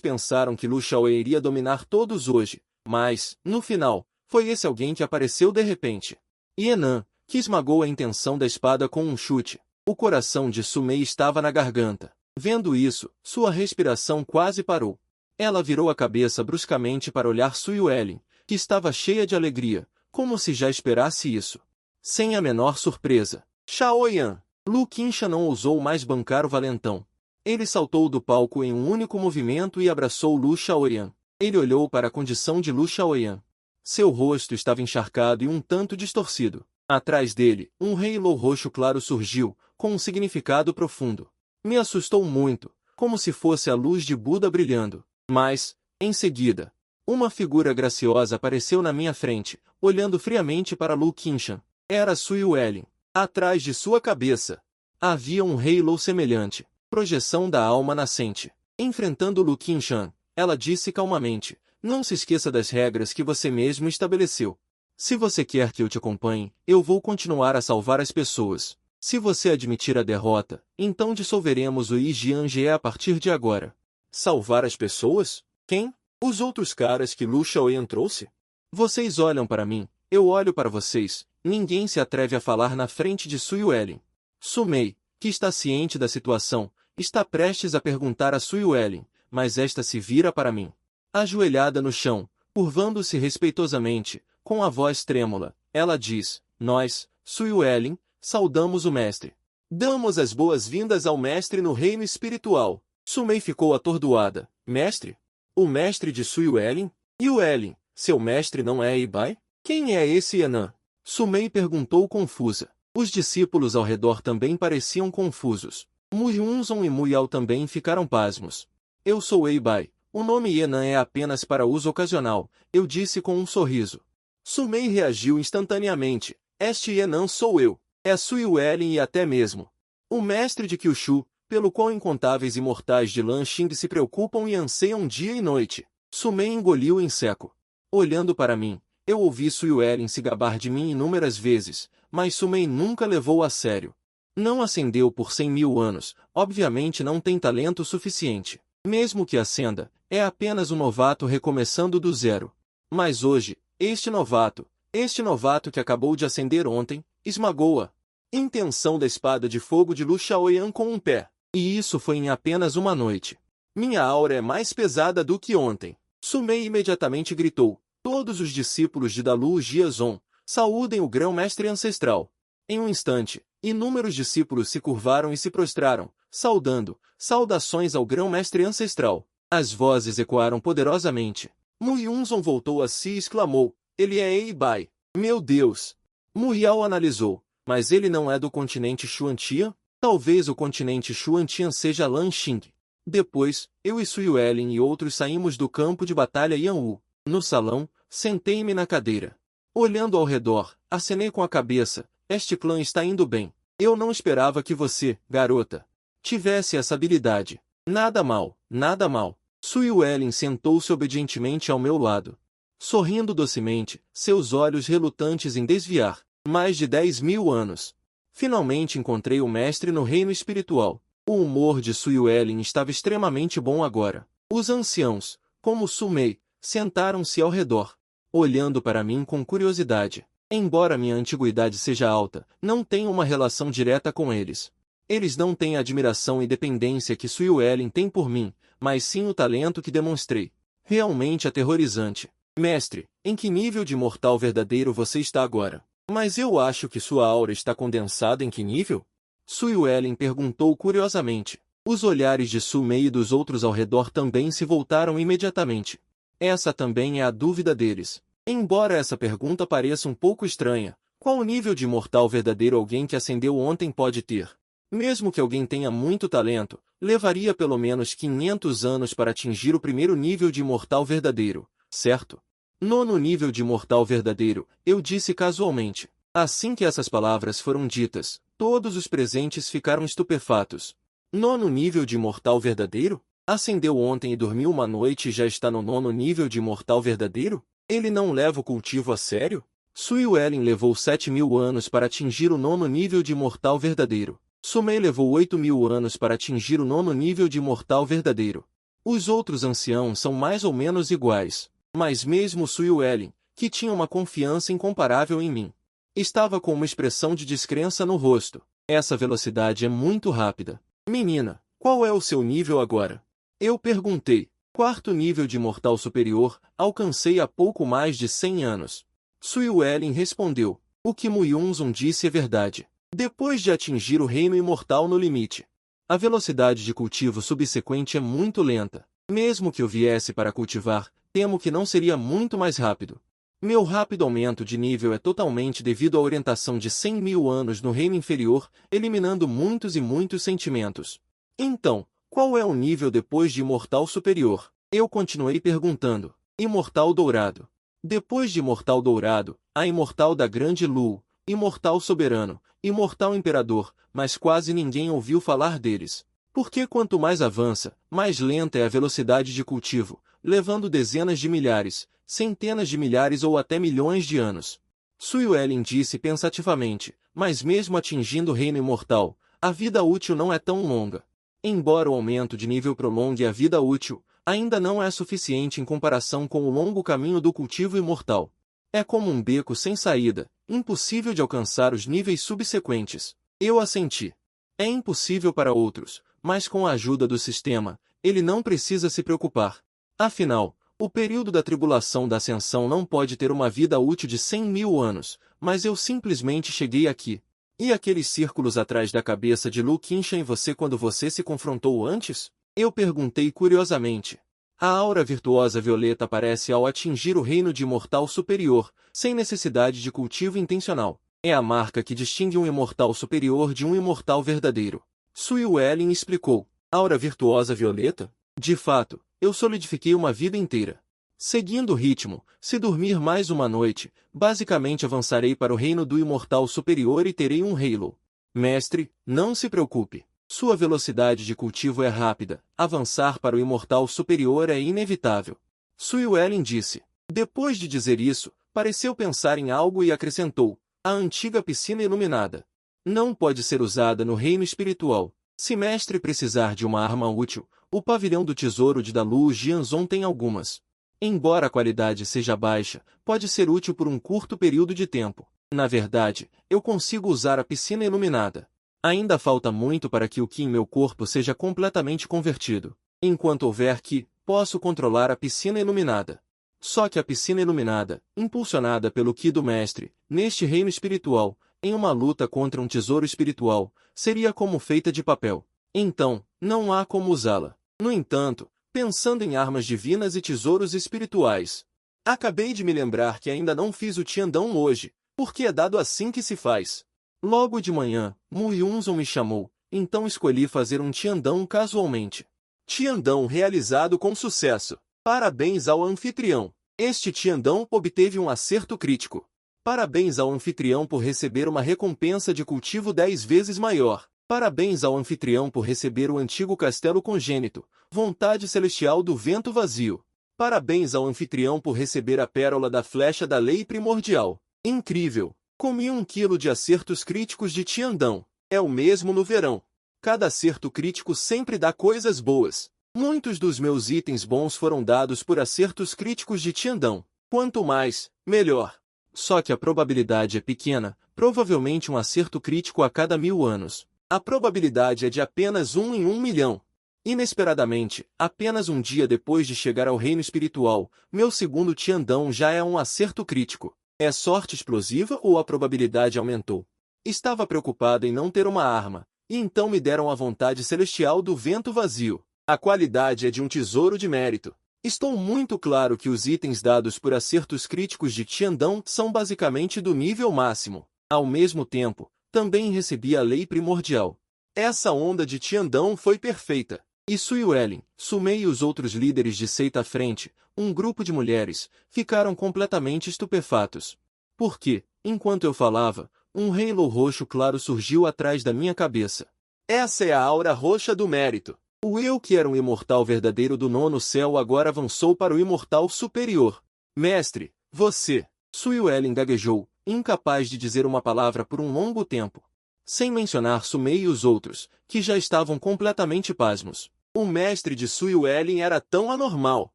pensaram que Lu Shaoyan iria dominar todos hoje, mas, no final, foi esse alguém que apareceu de repente. Yenan, que esmagou a intenção da espada com um chute. O coração de Su Mei estava na garganta. Vendo isso, sua respiração quase parou. Ela virou a cabeça bruscamente para olhar Suyuelin, que estava cheia de alegria, como se já esperasse isso. Sem a menor surpresa. Shaoyan! Lu Qingshan não ousou mais bancar o valentão. Ele saltou do palco em um único movimento e abraçou Lu Shaoyan. Ele olhou para a condição de Lu Shaoyan. Seu rosto estava encharcado e um tanto distorcido. Atrás dele, um halo roxo claro surgiu, com um significado profundo. Me assustou muito, como se fosse a luz de Buda brilhando. Mas, em seguida, uma figura graciosa apareceu na minha frente, olhando friamente para Lu Qingshan. Era Suyuelin. Atrás de sua cabeça havia um halo semelhante, projeção da alma nascente. Enfrentando Lu Qingshan, ela disse calmamente, não se esqueça das regras que você mesmo estabeleceu. Se você quer que eu te acompanhe, eu vou continuar a salvar as pessoas. Se você admitir a derrota, então dissolveremos o Yijiange a partir de agora. Salvar as pessoas? Quem? Os outros caras que Lu Shaoyan trouxe? Vocês olham para mim, eu olho para vocês. Ninguém se atreve a falar na frente de Suyuelin. Sumei, que está ciente da situação, está prestes a perguntar a Suyuelin, mas esta se vira para mim. Ajoelhada no chão, curvando-se respeitosamente, com a voz trêmula, ela diz, nós, Suyuelin, saudamos o mestre. Damos as boas-vindas ao mestre no reino espiritual. Sumei ficou atordoada. Mestre? O mestre de Suyuelin? Yuelin, seu mestre não é Eibai? Quem é esse Yan'an? Sumei perguntou confusa. Os discípulos ao redor também pareciam confusos. Muyunzon e Muyao também ficaram pasmos. Eu sou Eibai. O nome Yan'an é apenas para uso ocasional, eu disse com um sorriso. Sumei reagiu instantaneamente. Este Yan'an sou eu. É Suyuelin e até mesmo o mestre de Kyushu, pelo qual incontáveis imortais de Lanxing se preocupam e anseiam dia e noite. Sumei engoliu em seco. Olhando para mim, eu ouvi Suyuelin se gabar de mim inúmeras vezes, mas Sumei nunca levou a sério. Não ascendeu por 100.000 anos, obviamente não tem talento suficiente. Mesmo que ascenda, é apenas um novato recomeçando do zero. Mas hoje, este novato que acabou de ascender ontem, esmagou-a. Intenção da espada de fogo de Lu Shaoyan com um pé. E isso foi em apenas uma noite. Minha aura é mais pesada do que ontem. Sumei imediatamente gritou. Todos os discípulos de Dalu Jiazon, saúdem o grão-mestre ancestral. Em um instante, inúmeros discípulos se curvaram e se prostraram, saudando, saudações ao grão-mestre ancestral. As vozes ecoaram poderosamente. Muyunzon voltou a si e exclamou, ele é Eibai. Meu Deus! Muriel analisou, mas ele não é do continente Xuantian? Talvez o continente Xuantian seja Lanxing. Depois, eu e Suyuelin e outros saímos do campo de batalha Yanwu. No salão, sentei-me na cadeira. Olhando ao redor, acenei com a cabeça, este clã está indo bem. Eu não esperava que você, garota, tivesse essa habilidade. Nada mal, nada mal. Suyuelin sentou-se obedientemente ao meu lado. Sorrindo docemente, seus olhos relutantes em desviar. Mais de 10.000 anos. Finalmente encontrei o mestre no reino espiritual. O humor de Suyuelin estava extremamente bom agora. Os anciãos, como Sumei, sentaram-se ao redor, olhando para mim com curiosidade. Embora minha antiguidade seja alta, não tenho uma relação direta com eles. Eles não têm a admiração e dependência que Suyuelin tem por mim, mas sim o talento que demonstrei. Realmente aterrorizante. Mestre, em que nível de mortal verdadeiro você está agora? Mas eu acho que sua aura está condensada em que nível? Suyuelin perguntou curiosamente. Os olhares de Sumei e dos outros ao redor também se voltaram imediatamente. Essa também é a dúvida deles. Embora essa pergunta pareça um pouco estranha, qual o nível de mortal verdadeiro alguém que ascendeu ontem pode ter? Mesmo que alguém tenha muito talento, levaria pelo menos 500 anos para atingir o primeiro nível de mortal verdadeiro, certo? Nono nível de mortal verdadeiro, eu disse casualmente. Assim que essas palavras foram ditas, todos os presentes ficaram estupefatos. Nono nível de mortal verdadeiro? Ascendeu ontem e dormiu uma noite e já está no nono nível de mortal verdadeiro? Ele não leva o cultivo a sério? Suyuelin levou 7.000 anos para atingir o nono nível de mortal verdadeiro. Sumei levou 8.000 anos para atingir o nono nível de mortal verdadeiro. Os outros anciãos são mais ou menos iguais. Mas mesmo Suyuelin, que tinha uma confiança incomparável em mim, estava com uma expressão de descrença no rosto. Essa velocidade é muito rápida. Menina, Qual é o seu nível agora? Eu perguntei. Quarto nível de imortal superior, alcancei há pouco mais de 100 anos. Sui Wellin respondeu. O que Mu Yunzun disse é verdade. Depois de atingir o reino imortal no limite, a velocidade de cultivo subsequente é muito lenta. Mesmo que eu viesse para cultivar, temo que não seria muito mais rápido. Meu rápido aumento de nível é totalmente devido à orientação de 100.000 anos no reino inferior, eliminando muitos e muitos sentimentos. Então, qual é o nível depois de imortal superior? Eu continuei perguntando. Imortal dourado. Depois de imortal dourado, há imortal da grande lua, imortal soberano, imortal imperador, mas quase ninguém ouviu falar deles. Porque quanto mais avança, mais lenta é a velocidade de cultivo, levando dezenas de milhares, centenas de milhares ou até milhões de anos. Sui Wellin disse pensativamente, mas mesmo atingindo o reino imortal, a vida útil não é tão longa. Embora o aumento de nível prolongue a vida útil, ainda não é suficiente em comparação com o longo caminho do cultivo imortal. É como um beco sem saída, impossível de alcançar os níveis subsequentes. Eu assenti. É impossível para outros, mas com a ajuda do sistema, ele não precisa se preocupar. Afinal, o período da tribulação da ascensão não pode ter uma vida útil de 100.000 anos, mas eu simplesmente cheguei aqui. E aqueles círculos atrás da cabeça de Lu Qinshan em você quando você se confrontou antes? Eu perguntei curiosamente. A aura virtuosa violeta aparece ao atingir o reino de imortal superior, sem necessidade de cultivo intencional. É a marca que distingue um imortal superior de um imortal verdadeiro. Sui Wellin explicou. Aura virtuosa violeta? De fato, eu solidifiquei uma vida inteira. Seguindo o ritmo, se dormir mais uma noite, basicamente avançarei para o reino do imortal superior e terei um Halo. Mestre, não se preocupe. Sua velocidade de cultivo é rápida, avançar para o imortal superior é inevitável. Sui Wellin disse. Depois de dizer isso, pareceu pensar em algo e acrescentou. A antiga piscina iluminada não pode ser usada no reino espiritual. Se mestre precisar de uma arma útil, o pavilhão do tesouro de Dalu Jianzhong tem algumas. Embora a qualidade seja baixa, pode ser útil por um curto período de tempo. Na verdade, eu consigo usar a piscina iluminada. Ainda falta muito para que o Qi em meu corpo seja completamente convertido. Enquanto houver Qi, posso controlar a piscina iluminada. Só que a piscina iluminada, impulsionada pelo Qi do mestre, neste reino espiritual, em uma luta contra um tesouro espiritual, seria como feita de papel. Então, não há como usá-la. No entanto, pensando em armas divinas e tesouros espirituais, acabei de me lembrar que ainda não fiz o Tiandão hoje, porque é dado assim que se faz. Logo de manhã, Mu Yunzun me chamou, então escolhi fazer um Tiandão casualmente. Tiandão realizado com sucesso. Parabéns ao anfitrião. Este Tiandão obteve um acerto crítico. Parabéns ao anfitrião por receber uma recompensa de cultivo 10 vezes maior. Parabéns ao anfitrião por receber o antigo castelo congênito, vontade celestial do vento vazio. Parabéns ao anfitrião por receber a pérola da flecha da lei primordial. Incrível! Comi 1 quilo de acertos críticos de Tiandão. É o mesmo no verão. Cada acerto crítico sempre dá coisas boas. Muitos dos meus itens bons foram dados por acertos críticos de Tiandão. Quanto mais, melhor. Só que a probabilidade é pequena, provavelmente um acerto crítico a cada 1000 anos. A probabilidade é de apenas 1 em 1 milhão. Inesperadamente, apenas um dia depois de chegar ao reino espiritual, meu segundo Tiandão já é um acerto crítico. É sorte explosiva ou a probabilidade aumentou? Estava preocupado em não ter uma arma, e então me deram a vontade celestial do vento vazio. A qualidade é de um tesouro de mérito. Estou muito claro que os itens dados por acertos críticos de Tiandão são basicamente do nível máximo. Ao mesmo tempo, também recebi a lei primordial. Essa onda de Tiandão foi perfeita. E Sui Wellin, Sumei e os outros líderes de seita à frente, um grupo de mulheres, ficaram completamente estupefatos. Porque, enquanto eu falava, um halo roxo claro surgiu atrás da minha cabeça. Essa é a aura roxa do mérito. O eu que era um imortal verdadeiro do nono céu agora avançou para o imortal superior. Mestre, você... Sui Wellin gaguejou, incapaz de dizer uma palavra por um longo tempo. Sem mencionar Sumei e os outros, que já estavam completamente pasmos. O mestre de Sui Wellin era tão anormal.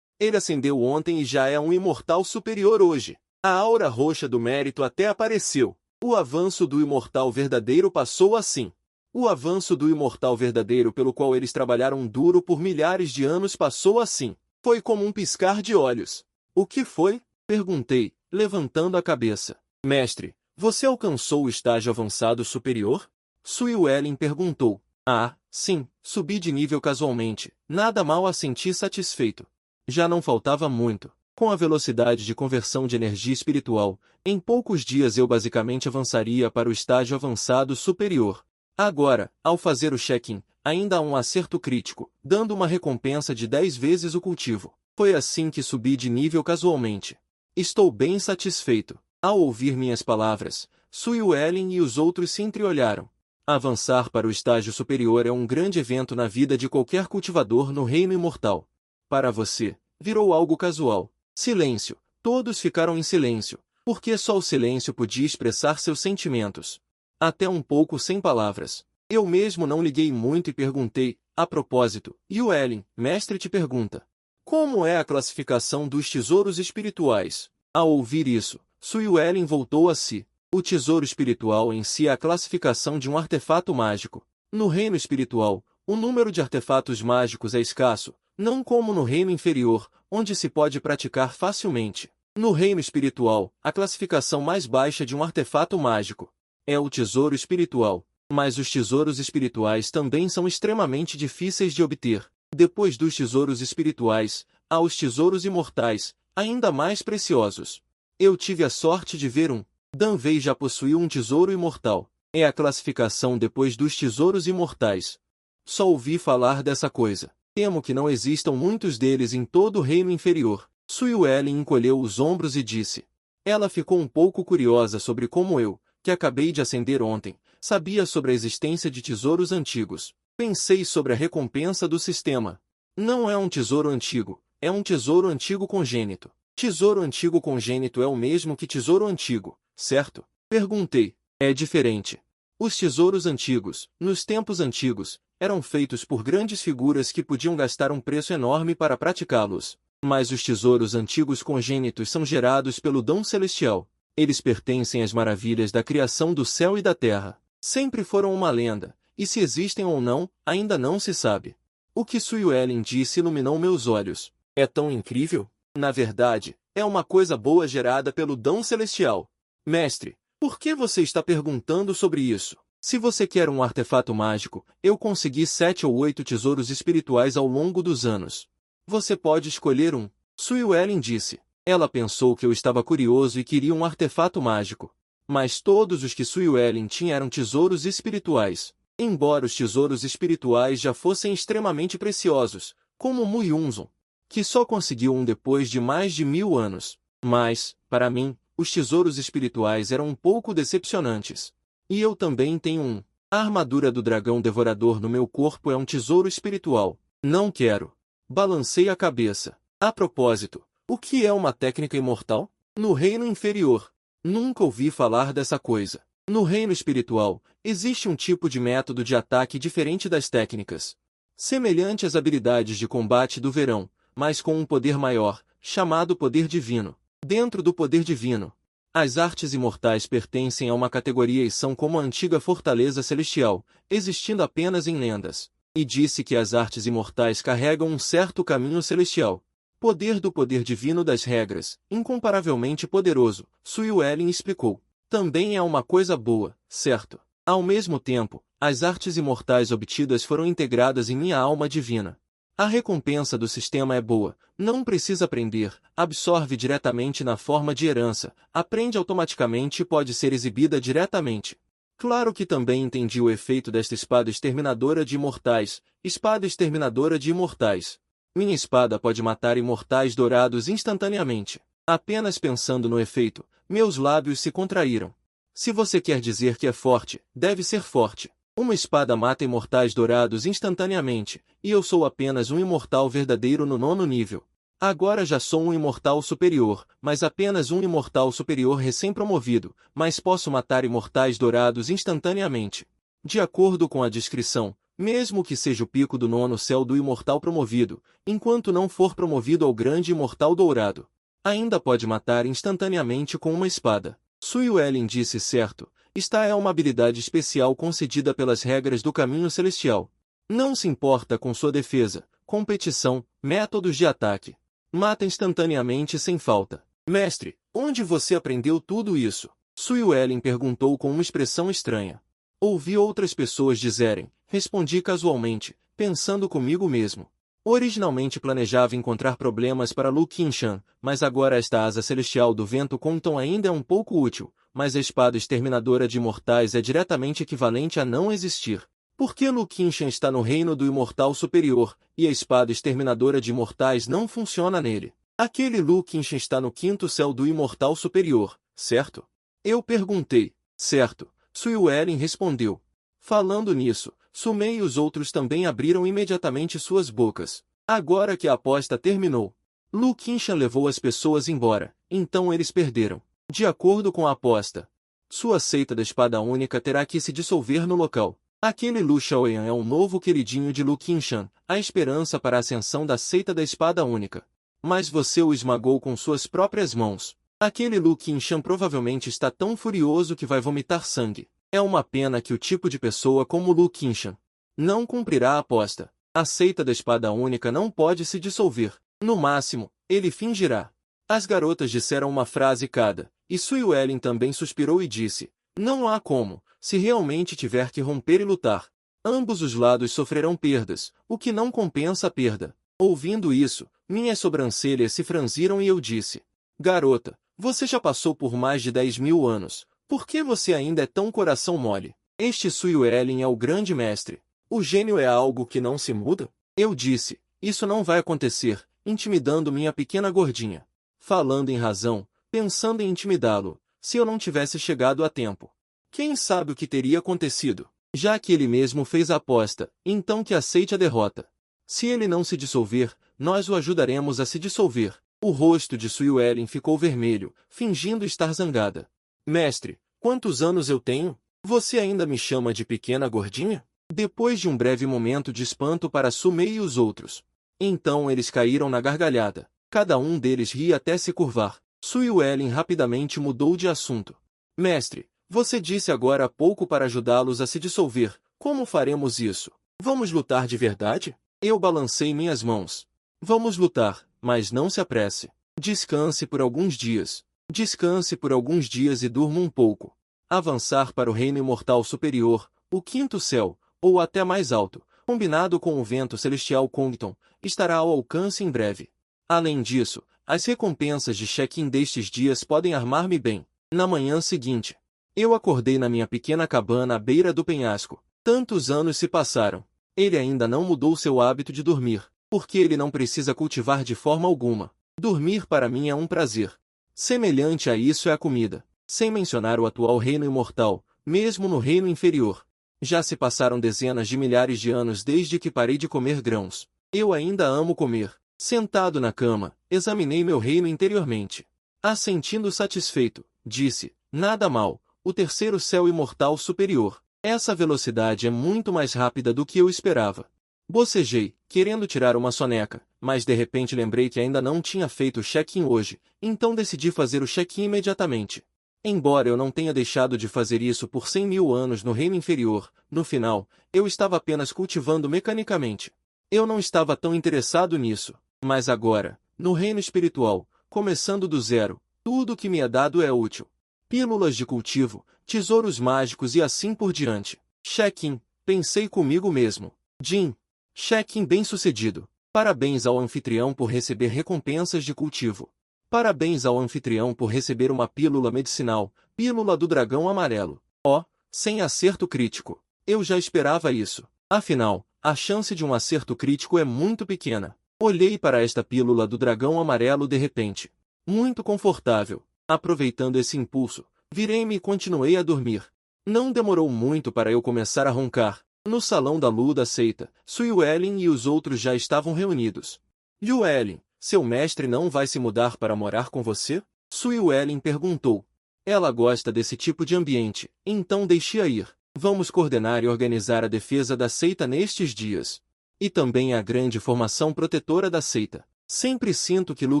Ele ascendeu ontem e já é um imortal superior hoje. A aura roxa do mérito até apareceu. O avanço do imortal verdadeiro passou assim. O avanço do imortal verdadeiro pelo qual eles trabalharam duro por milhares de anos passou assim. Foi como um piscar de olhos. O que foi? Perguntei, levantando a cabeça. Mestre, você alcançou o estágio avançado superior? Suiwelin perguntou. Ah, sim, subi de nível casualmente. Nada mal a sentir satisfeito. Já não faltava muito. Com a velocidade de conversão de energia espiritual, em poucos dias eu basicamente avançaria para o estágio avançado superior. Agora, ao fazer o check-in, ainda há um acerto crítico, dando uma recompensa de 10 vezes o cultivo. Foi assim que subi de nível casualmente. Estou bem satisfeito. Ao ouvir minhas palavras, Suiwelin e os outros se entreolharam. Avançar para o estágio superior é um grande evento na vida de qualquer cultivador no reino imortal. Para você, virou algo casual. Silêncio. Todos ficaram em silêncio, porque só o silêncio podia expressar seus sentimentos. Até um pouco sem palavras. Eu mesmo não liguei muito e perguntei, a propósito, Yuelin, mestre te pergunta. Como é a classificação dos tesouros espirituais? Ao ouvir isso, Suiwelin voltou a si. O tesouro espiritual em si é a classificação de um artefato mágico. No reino espiritual, o número de artefatos mágicos é escasso, não como no reino inferior, onde se pode praticar facilmente. No reino espiritual, a classificação mais baixa de um artefato mágico é o tesouro espiritual, mas os tesouros espirituais também são extremamente difíceis de obter. Depois dos tesouros espirituais, há os tesouros imortais, ainda mais preciosos. Eu tive a sorte de ver um. Danvei já possuiu um tesouro imortal. É a classificação depois dos tesouros imortais. Só ouvi falar dessa coisa. Temo que não existam muitos deles em todo o reino inferior. Suiwelin encolheu os ombros e disse. Ela ficou um pouco curiosa sobre como eu, que acabei de ascender ontem, sabia sobre a existência de tesouros antigos. Pensei sobre a recompensa do sistema. Não é um tesouro antigo, é um tesouro antigo congênito. Tesouro antigo congênito é o mesmo que tesouro antigo, certo? Perguntei. É diferente. Os tesouros antigos, nos tempos antigos, eram feitos por grandes figuras que podiam gastar um preço enorme para praticá-los. Mas os tesouros antigos congênitos são gerados pelo dom celestial. Eles pertencem às maravilhas da criação do céu e da terra. Sempre foram uma lenda, e se existem ou não, ainda não se sabe. O que Suiwelin disse iluminou meus olhos. É tão incrível? Na verdade, é uma coisa boa gerada pelo dom celestial. Mestre, por que você está perguntando sobre isso? Se você quer um artefato mágico, eu consegui 7 ou 8 tesouros espirituais ao longo dos anos. Você pode escolher um. Suiwelin disse. Ela pensou que eu estava curioso e queria um artefato mágico. Mas todos os que Suiwelin tinha eram tesouros espirituais. Embora os tesouros espirituais já fossem extremamente preciosos, como Muyunzon, que só conseguiu um depois de mais de 1000 anos. Mas, para mim, os tesouros espirituais eram um pouco decepcionantes. E eu também tenho um. A armadura do dragão devorador no meu corpo é um tesouro espiritual. Não quero. Balancei a cabeça. A propósito, o que é uma técnica imortal? No reino inferior. Nunca ouvi falar dessa coisa. No reino espiritual, existe um tipo de método de ataque diferente das técnicas. Semelhante às habilidades de combate do verão, mas com um poder maior, chamado poder divino. Dentro do poder divino, as artes imortais pertencem a uma categoria e são como a antiga fortaleza celestial, existindo apenas em lendas. E disse que as artes imortais carregam um certo caminho celestial. Poder do poder divino das regras, incomparavelmente poderoso, Suiwelin explicou. Também é uma coisa boa, certo? Ao mesmo tempo, as artes imortais obtidas foram integradas em minha alma divina. A recompensa do sistema é boa, não precisa aprender, absorve diretamente na forma de herança, aprende automaticamente e pode ser exibida diretamente. Claro que também entendi o efeito desta espada exterminadora de imortais, espada exterminadora de imortais. Minha espada pode matar imortais dourados instantaneamente. Apenas pensando no efeito, meus lábios se contraíram. Se você quer dizer que é forte, deve ser forte. Uma espada mata imortais dourados instantaneamente, e eu sou apenas um imortal verdadeiro no 9º nível. Agora já sou um imortal superior, mas apenas um imortal superior recém-promovido, mas posso matar imortais dourados instantaneamente. De acordo com a descrição, mesmo que seja o pico do 9º céu do imortal promovido, enquanto não for promovido ao grande imortal dourado, ainda pode matar instantaneamente com uma espada. Suiwelin disse certo. Esta é uma habilidade especial concedida pelas regras do caminho celestial. Não se importa com sua defesa, competição, métodos de ataque. Mata instantaneamente sem falta. Mestre, onde você aprendeu tudo isso? Suyuelen perguntou com uma expressão estranha. Ouvi outras pessoas dizerem, respondi casualmente, pensando comigo mesmo. Originalmente planejava encontrar problemas para Lu Qingshan, mas agora esta asa celestial do vento Compton ainda é um pouco útil, mas a espada exterminadora de imortais é diretamente equivalente a não existir. Por que Lu Qingshan está no reino do imortal superior, e a espada exterminadora de imortais não funciona nele? Aquele Lu Qingshan está no quinto céu do imortal superior, certo? Eu perguntei. Certo, Suyuelen respondeu. Falando nisso, Sumei e os outros também abriram imediatamente suas bocas. Agora que a aposta terminou, Lu Qingshan levou as pessoas embora, então eles perderam. De acordo com a aposta, sua seita da espada única terá que se dissolver no local. Aquele Lu Xiaoyan é um novo queridinho de Lu Qingshan, a esperança para a ascensão da seita da espada única. Mas você o esmagou com suas próprias mãos. Aquele Lu Qingshan provavelmente está tão furioso que vai vomitar sangue. É uma pena que o tipo de pessoa como Lu Qingshan não cumprirá a aposta. A seita da espada única não pode se dissolver. No máximo, ele fingirá. As garotas disseram uma frase cada, e Suyuelen também suspirou e disse, não há como, se realmente tiver que romper e lutar. Ambos os lados sofrerão perdas, o que não compensa a perda. Ouvindo isso, minhas sobrancelhas se franziram e eu disse, garota, você já passou por mais de 10.000 anos. Por que você ainda é tão coração mole? Este Suyuelen é o grande mestre. O gênio é algo que não se muda? Eu disse, isso não vai acontecer, intimidando minha pequena gordinha. Falando em razão, pensando em intimidá-lo, se eu não tivesse chegado a tempo. Quem sabe o que teria acontecido? Já que ele mesmo fez a aposta, então que aceite a derrota. Se ele não se dissolver, nós o ajudaremos a se dissolver. O rosto de Suyuelen ficou vermelho, fingindo estar zangada. Mestre, quantos anos eu tenho? Você ainda me chama de pequena gordinha? Depois de um breve momento de espanto para Sumei e os outros. Então eles caíram na gargalhada. Cada um deles ria até se curvar. Suyuelen rapidamente mudou de assunto. Mestre, você disse agora há pouco para ajudá-los a se dissolver. Como faremos isso? Vamos lutar de verdade? Eu balancei minhas mãos. Vamos lutar, mas não se apresse. Descanse por alguns dias. Descanse por alguns dias e durma um pouco. Avançar para o reino imortal superior, o quinto céu, ou até mais alto, combinado com o vento celestial Compton, estará ao alcance em breve. Além disso, as recompensas de check-in destes dias podem armar-me bem. Na manhã seguinte, eu acordei na minha pequena cabana à beira do penhasco. Tantos anos se passaram. Ele ainda não mudou seu hábito de dormir, porque ele não precisa cultivar de forma alguma. Dormir para mim é um prazer. Semelhante a isso é a comida, sem mencionar o atual reino imortal, mesmo no reino inferior. Já se passaram dezenas de milhares de anos desde que parei de comer grãos. Eu ainda amo comer. Sentado na cama, examinei meu reino interiormente. Assentindo satisfeito, disse, nada mal, o terceiro céu imortal superior. Essa velocidade é muito mais rápida do que eu esperava. Bocejei, querendo tirar uma soneca, mas de repente lembrei que ainda não tinha feito o check-in hoje, então decidi fazer o check-in imediatamente. Embora eu não tenha deixado de fazer isso por 100.000 anos no reino inferior, no final, eu estava apenas cultivando mecanicamente. Eu não estava tão interessado nisso, mas agora, no reino espiritual, começando do zero, tudo o que me é dado é útil. Pílulas de cultivo, tesouros mágicos e assim por diante. Check-in, pensei comigo mesmo. Jin. Check-in bem-sucedido. Parabéns ao anfitrião por receber recompensas de cultivo. Parabéns ao anfitrião por receber uma pílula medicinal, pílula do dragão amarelo. Oh, sem acerto crítico. Eu já esperava isso. Afinal, a chance de um acerto crítico é muito pequena. Olhei para esta pílula do dragão amarelo de repente. Muito confortável. Aproveitando esse impulso, virei-me e continuei a dormir. Não demorou muito para eu começar a roncar. No salão da lua da seita, Suyuelen e os outros já estavam reunidos. Yuelen, seu mestre não vai se mudar para morar com você? Suyuelen perguntou. Ela gosta desse tipo de ambiente, então deixe-a ir. Vamos coordenar e organizar a defesa da seita nestes dias. E também a grande formação protetora da seita. Sempre sinto que Lu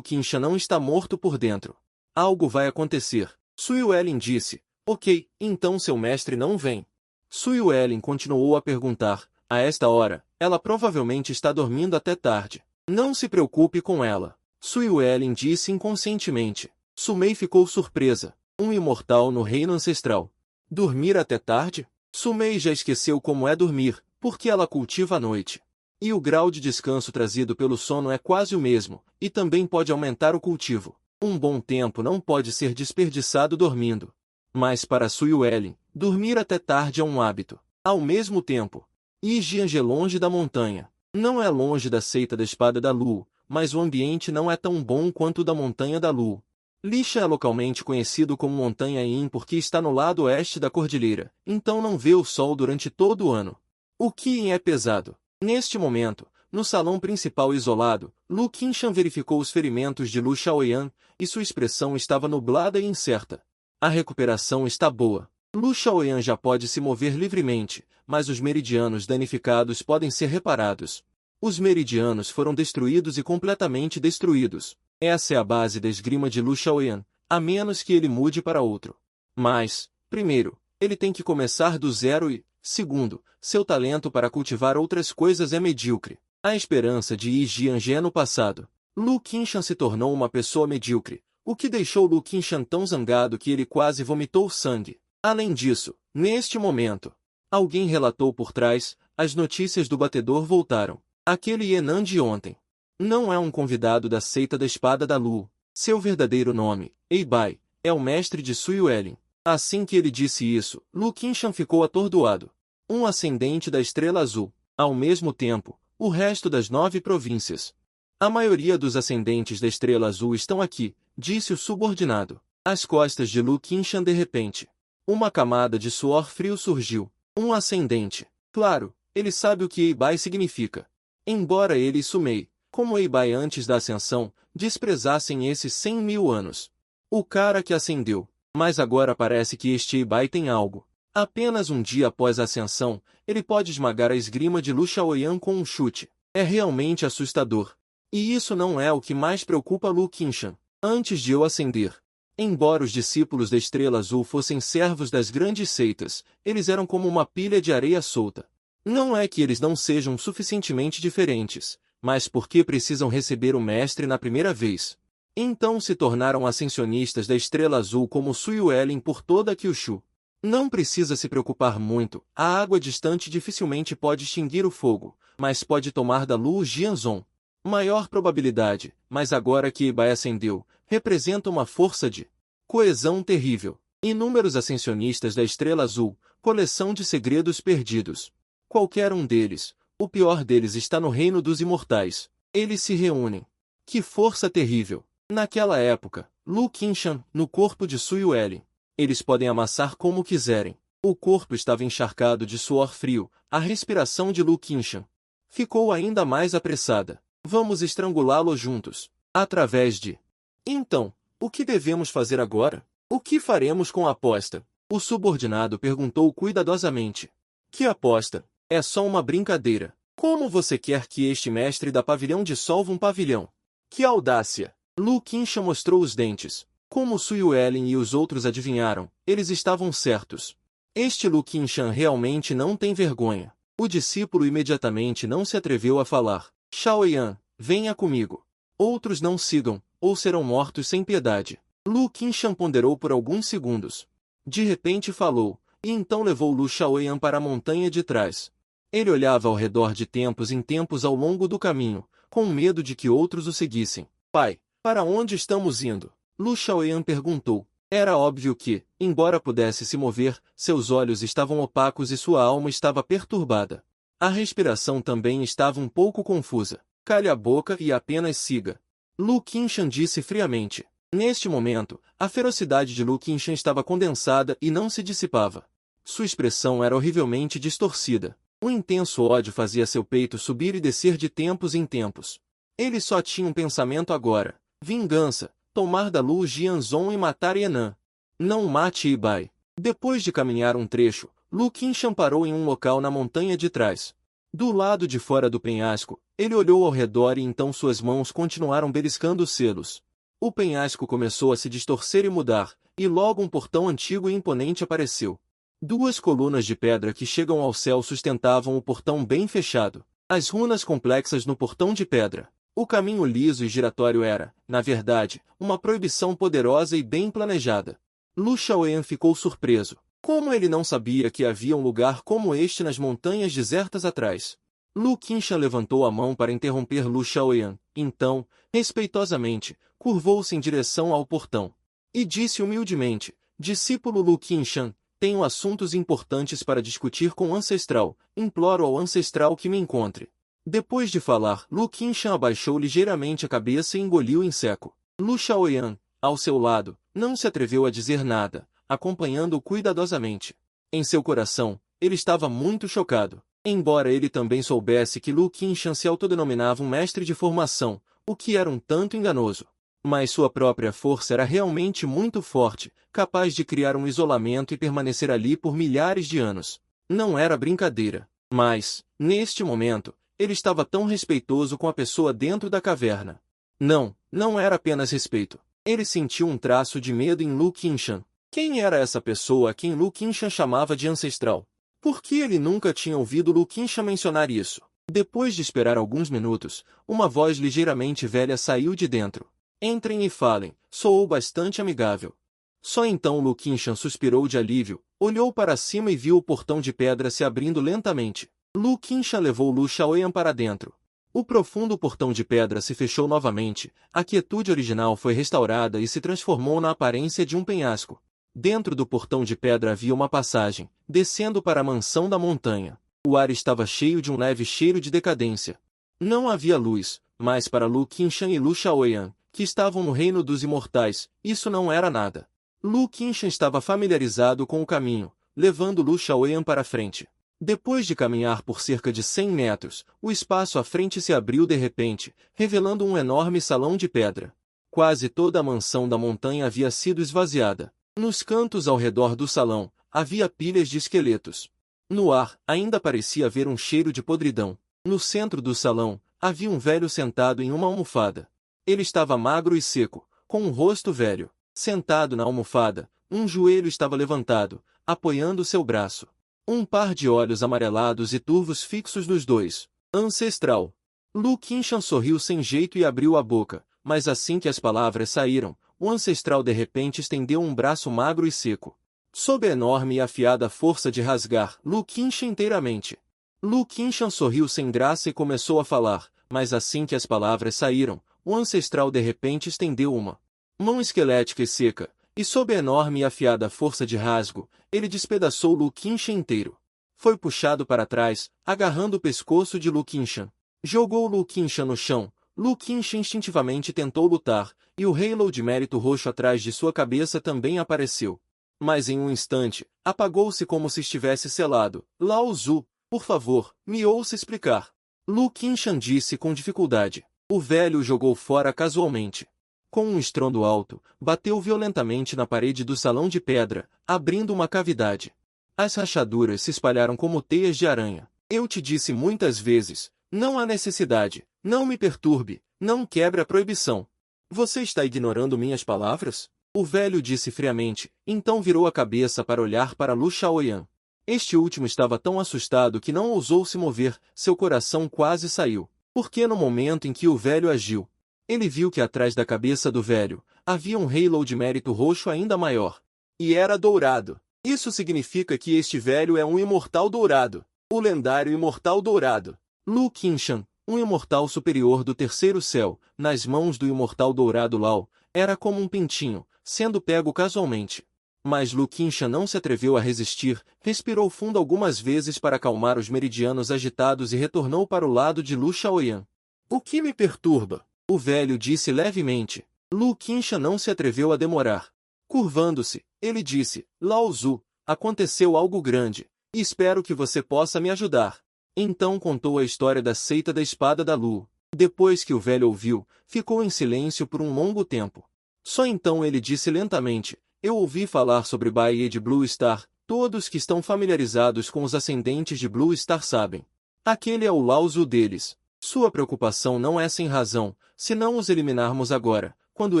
Qingshan não está morto por dentro. Algo vai acontecer. Suyuelen disse, Ok, então seu mestre não vem. Sui Wellen continuou a perguntar. A esta hora, ela provavelmente está dormindo até tarde. Não se preocupe com ela. Sui Wellen disse inconscientemente. Sumei ficou surpresa. Um imortal no reino ancestral. Dormir até tarde? Sumei já esqueceu como é dormir, porque ela cultiva à noite. E o grau de descanso trazido pelo sono é quase o mesmo, e também pode aumentar o cultivo. Um bom tempo não pode ser desperdiçado dormindo. Mas para Sui Wellen, dormir até tarde é um hábito. Ao mesmo tempo, Yijiang é longe da montanha. Não é longe da seita da Espada da Lu, mas o ambiente não é tão bom quanto o da Montanha da Lu. Lixa é localmente conhecido como Montanha Yin porque está no lado oeste da cordilheira, então não vê o sol durante todo o ano. O Qin é pesado. Neste momento, no salão principal isolado, Lu Qingshan verificou os ferimentos de Lu Shaoyan, e sua expressão estava nublada e incerta. A recuperação está boa. Lu Shaoyan já pode se mover livremente, mas os meridianos danificados podem ser reparados. Os meridianos foram destruídos e completamente destruídos. Essa é a base da esgrima de Lu Shaoyan, a menos que ele mude para outro. Mas, primeiro, ele tem que começar do zero e, segundo, seu talento para cultivar outras coisas é medíocre. A esperança de Yi Jiang é no passado. Lu Qingshan se tornou uma pessoa medíocre, o que deixou Lu Qingshan tão zangado que ele quase vomitou sangue. Além disso, neste momento, alguém relatou por trás, as notícias do batedor voltaram. Aquele Yenan de ontem. Não é um convidado da seita da Espada da Lu. Seu verdadeiro nome, Eibai, é o mestre de Sui Wellen. Assim que ele disse isso, Lu Qingshan ficou atordoado. Um ascendente da Estrela Azul. Ao mesmo tempo, o resto das 9 províncias. A maioria dos ascendentes da Estrela Azul estão aqui, disse o subordinado. Às costas de Lu Qingshan de repente. Uma camada de suor frio surgiu. Um ascendente. Claro, ele sabe o que Eibai significa. Embora ele e Sumei, como Eibai antes da ascensão, desprezassem esses 100.000 anos. O cara que ascendeu. Mas agora parece que este Eibai tem algo. Apenas um dia após a ascensão, ele pode esmagar a esgrima de Lu Shaoyan com um chute. É realmente assustador. E isso não é o que mais preocupa Lu Qingshan. Antes de eu ascender, embora os discípulos da Estrela Azul fossem servos das grandes seitas, eles eram como uma pilha de areia solta. Não é que eles não sejam suficientemente diferentes, mas porque precisam receber o mestre na primeira vez. Então se tornaram ascensionistas da Estrela Azul como Sui Wellen por toda a Kyushu. Não precisa se preocupar muito, a água distante dificilmente pode extinguir o fogo, mas pode tomar da Lu Jianzhong. Maior probabilidade, mas agora que Eibai ascendeu, representa uma força de coesão terrível. Inúmeros ascensionistas da Estrela Azul, coleção de segredos perdidos. Qualquer um deles, o pior deles está no reino dos imortais. Eles se reúnem. Que força terrível! Naquela época, Lu Qingshan, no corpo de Sui Wellen. Eles podem amassar como quiserem. O corpo estava encharcado de suor frio, a respiração de Lu Qingshan ficou ainda mais apressada. Vamos estrangulá-lo juntos. Através de... Então, o que devemos fazer agora? O que faremos com a aposta? O subordinado perguntou cuidadosamente. Que aposta? É só uma brincadeira. Como você quer que este mestre da pavilhão dissolva um pavilhão? Que audácia! Lu Qingshan mostrou os dentes. Como Sui Wellen e os outros adivinharam, eles estavam certos. Este Lu Qingshan realmente não tem vergonha. O discípulo imediatamente não se atreveu a falar. Shaoyan, venha comigo. Outros não sigam, ou serão mortos sem piedade. Lu Qingshan ponderou por alguns segundos. De repente falou, e então levou Lu Shaoyan para a montanha de trás. Ele olhava ao redor de tempos em tempos ao longo do caminho, com medo de que outros o seguissem. Pai, para onde estamos indo? Lu Shaoyan perguntou. Era óbvio que, embora pudesse se mover, seus olhos estavam opacos e sua alma estava perturbada. A respiração também estava um pouco confusa. Cale a boca e apenas siga. Lu Qingshan disse friamente. Neste momento, a ferocidade de Lu Qingshan estava condensada e não se dissipava. Sua expressão era horrivelmente distorcida. Um intenso ódio fazia seu peito subir e descer de tempos em tempos. Ele só tinha um pensamento agora. Vingança. Tomar da Lu Jianzhong e matar Yenan. Não mate Eibai. Depois de caminhar um trecho, Lu Qingshan parou em um local na montanha de trás. Do lado de fora do penhasco, ele olhou ao redor e então suas mãos continuaram beliscando os selos. O penhasco começou a se distorcer e mudar, e logo um portão antigo e imponente apareceu. Duas colunas de pedra que chegam ao céu sustentavam o portão bem fechado. As runas complexas no portão de pedra. O caminho liso e giratório era, na verdade, uma proibição poderosa e bem planejada. Lu Xiaoyan ficou surpreso. Como ele não sabia que havia um lugar como este nas montanhas desertas atrás? Lu Qingshan levantou a mão para interromper Lu Xiaoyan. Então, respeitosamente, curvou-se em direção ao portão. E disse humildemente, discípulo Lu Qingshan, tenho assuntos importantes para discutir com o Ancestral. Imploro ao Ancestral que me encontre. Depois de falar, Lu Qingshan abaixou ligeiramente a cabeça e engoliu em seco. Lu Xiaoyan, ao seu lado, não se atreveu a dizer nada, acompanhando-o cuidadosamente. Em seu coração, ele estava muito chocado. Embora ele também soubesse que Lu Qingshan se autodenominava um mestre de formação, o que era um tanto enganoso. Mas sua própria força era realmente muito forte, capaz de criar um isolamento e permanecer ali por milhares de anos. Não era brincadeira. Mas, neste momento, ele estava tão respeitoso com a pessoa dentro da caverna. Não era apenas respeito. Ele sentiu um traço de medo em Lu Qingshan. Quem era essa pessoa a quem Lu Qingshan chamava de ancestral? Por que ele nunca tinha ouvido Lu Qingshan mencionar isso? Depois de esperar alguns minutos, uma voz ligeiramente velha saiu de dentro. Entrem e falem, soou bastante amigável. Só então Lu Qingshan suspirou de alívio, olhou para cima e viu o portão de pedra se abrindo lentamente. Lu Qingshan levou Lu Xiaoyan para dentro. O profundo portão de pedra se fechou novamente, a quietude original foi restaurada e se transformou na aparência de um penhasco. Dentro do portão de pedra havia uma passagem, descendo para a mansão da montanha. O ar estava cheio de um leve cheiro de decadência. Não havia luz, mas para Lu Qingshan e Lu Xiaoyan, que estavam no reino dos imortais, isso não era nada. Lu Qingshan estava familiarizado com o caminho, levando Lu Xiaoyan para frente. Depois de caminhar por cerca de 100 metros, o espaço à frente se abriu de repente, revelando um enorme salão de pedra. Quase toda a mansão da montanha havia sido esvaziada. Nos cantos ao redor do salão, havia pilhas de esqueletos. No ar, ainda parecia haver um cheiro de podridão. No centro do salão, havia um velho sentado em uma almofada. Ele estava magro e seco, com um rosto velho. Sentado na almofada, um joelho estava levantado, apoiando seu braço. Um par de olhos amarelados e turvos fixos nos dois. Ancestral. Lu Qingshan sorriu sem jeito e abriu a boca, mas assim que as palavras saíram, o ancestral de repente estendeu um braço magro e seco. Sob a enorme e afiada força de rasgar Lu Qingshan inteiramente. Lu Qingshan sorriu sem graça e começou a falar, mas assim que as palavras saíram, o ancestral de repente estendeu uma mão esquelética e seca, e sob a enorme e afiada força de rasgo, ele despedaçou Lu Qingshan inteiro. Foi puxado para trás, agarrando o pescoço de Lu Qingshan. Jogou Lu Qingshan no chão. Lu Qingshan instintivamente tentou lutar, e o halo de mérito roxo atrás de sua cabeça também apareceu. Mas em um instante, apagou-se como se estivesse selado. Lao Zu, por favor, me ouça explicar. Lu Qingshan disse com dificuldade. O velho o jogou fora casualmente. Com um estrondo alto, bateu violentamente na parede do salão de pedra, abrindo uma cavidade. As rachaduras se espalharam como teias de aranha. Eu te disse muitas vezes, não há necessidade, não me perturbe, não quebre a proibição. Você está ignorando minhas palavras? O velho disse friamente, então virou a cabeça para olhar para Lu Xiaoyan. Este último estava tão assustado que não ousou se mover, seu coração quase saiu. Porque no momento em que o velho agiu, ele viu que atrás da cabeça do velho, havia um halo de mérito roxo ainda maior. E era dourado. Isso significa que este velho é um imortal dourado. O lendário imortal dourado. Lu Qingshan, um imortal superior do terceiro céu, nas mãos do imortal dourado Lao, era como um pintinho, sendo pego casualmente. Mas Lu Qingshan não se atreveu a resistir, respirou fundo algumas vezes para acalmar os meridianos agitados e retornou para o lado de Lu Xiaoyan. O que me perturba? O velho disse levemente. Lu Qingshan não se atreveu a demorar. Curvando-se, ele disse, Lao Zu, aconteceu algo grande, e espero que você possa me ajudar. Então contou a história da seita da espada da Lu. Depois que o velho ouviu, ficou em silêncio por um longo tempo. Só então ele disse lentamente, eu ouvi falar sobre Baie de Blue Star, todos que estão familiarizados com os ascendentes de Blue Star sabem. Aquele é o Lao Zu deles. Sua preocupação não é sem razão, se não os eliminarmos agora, quando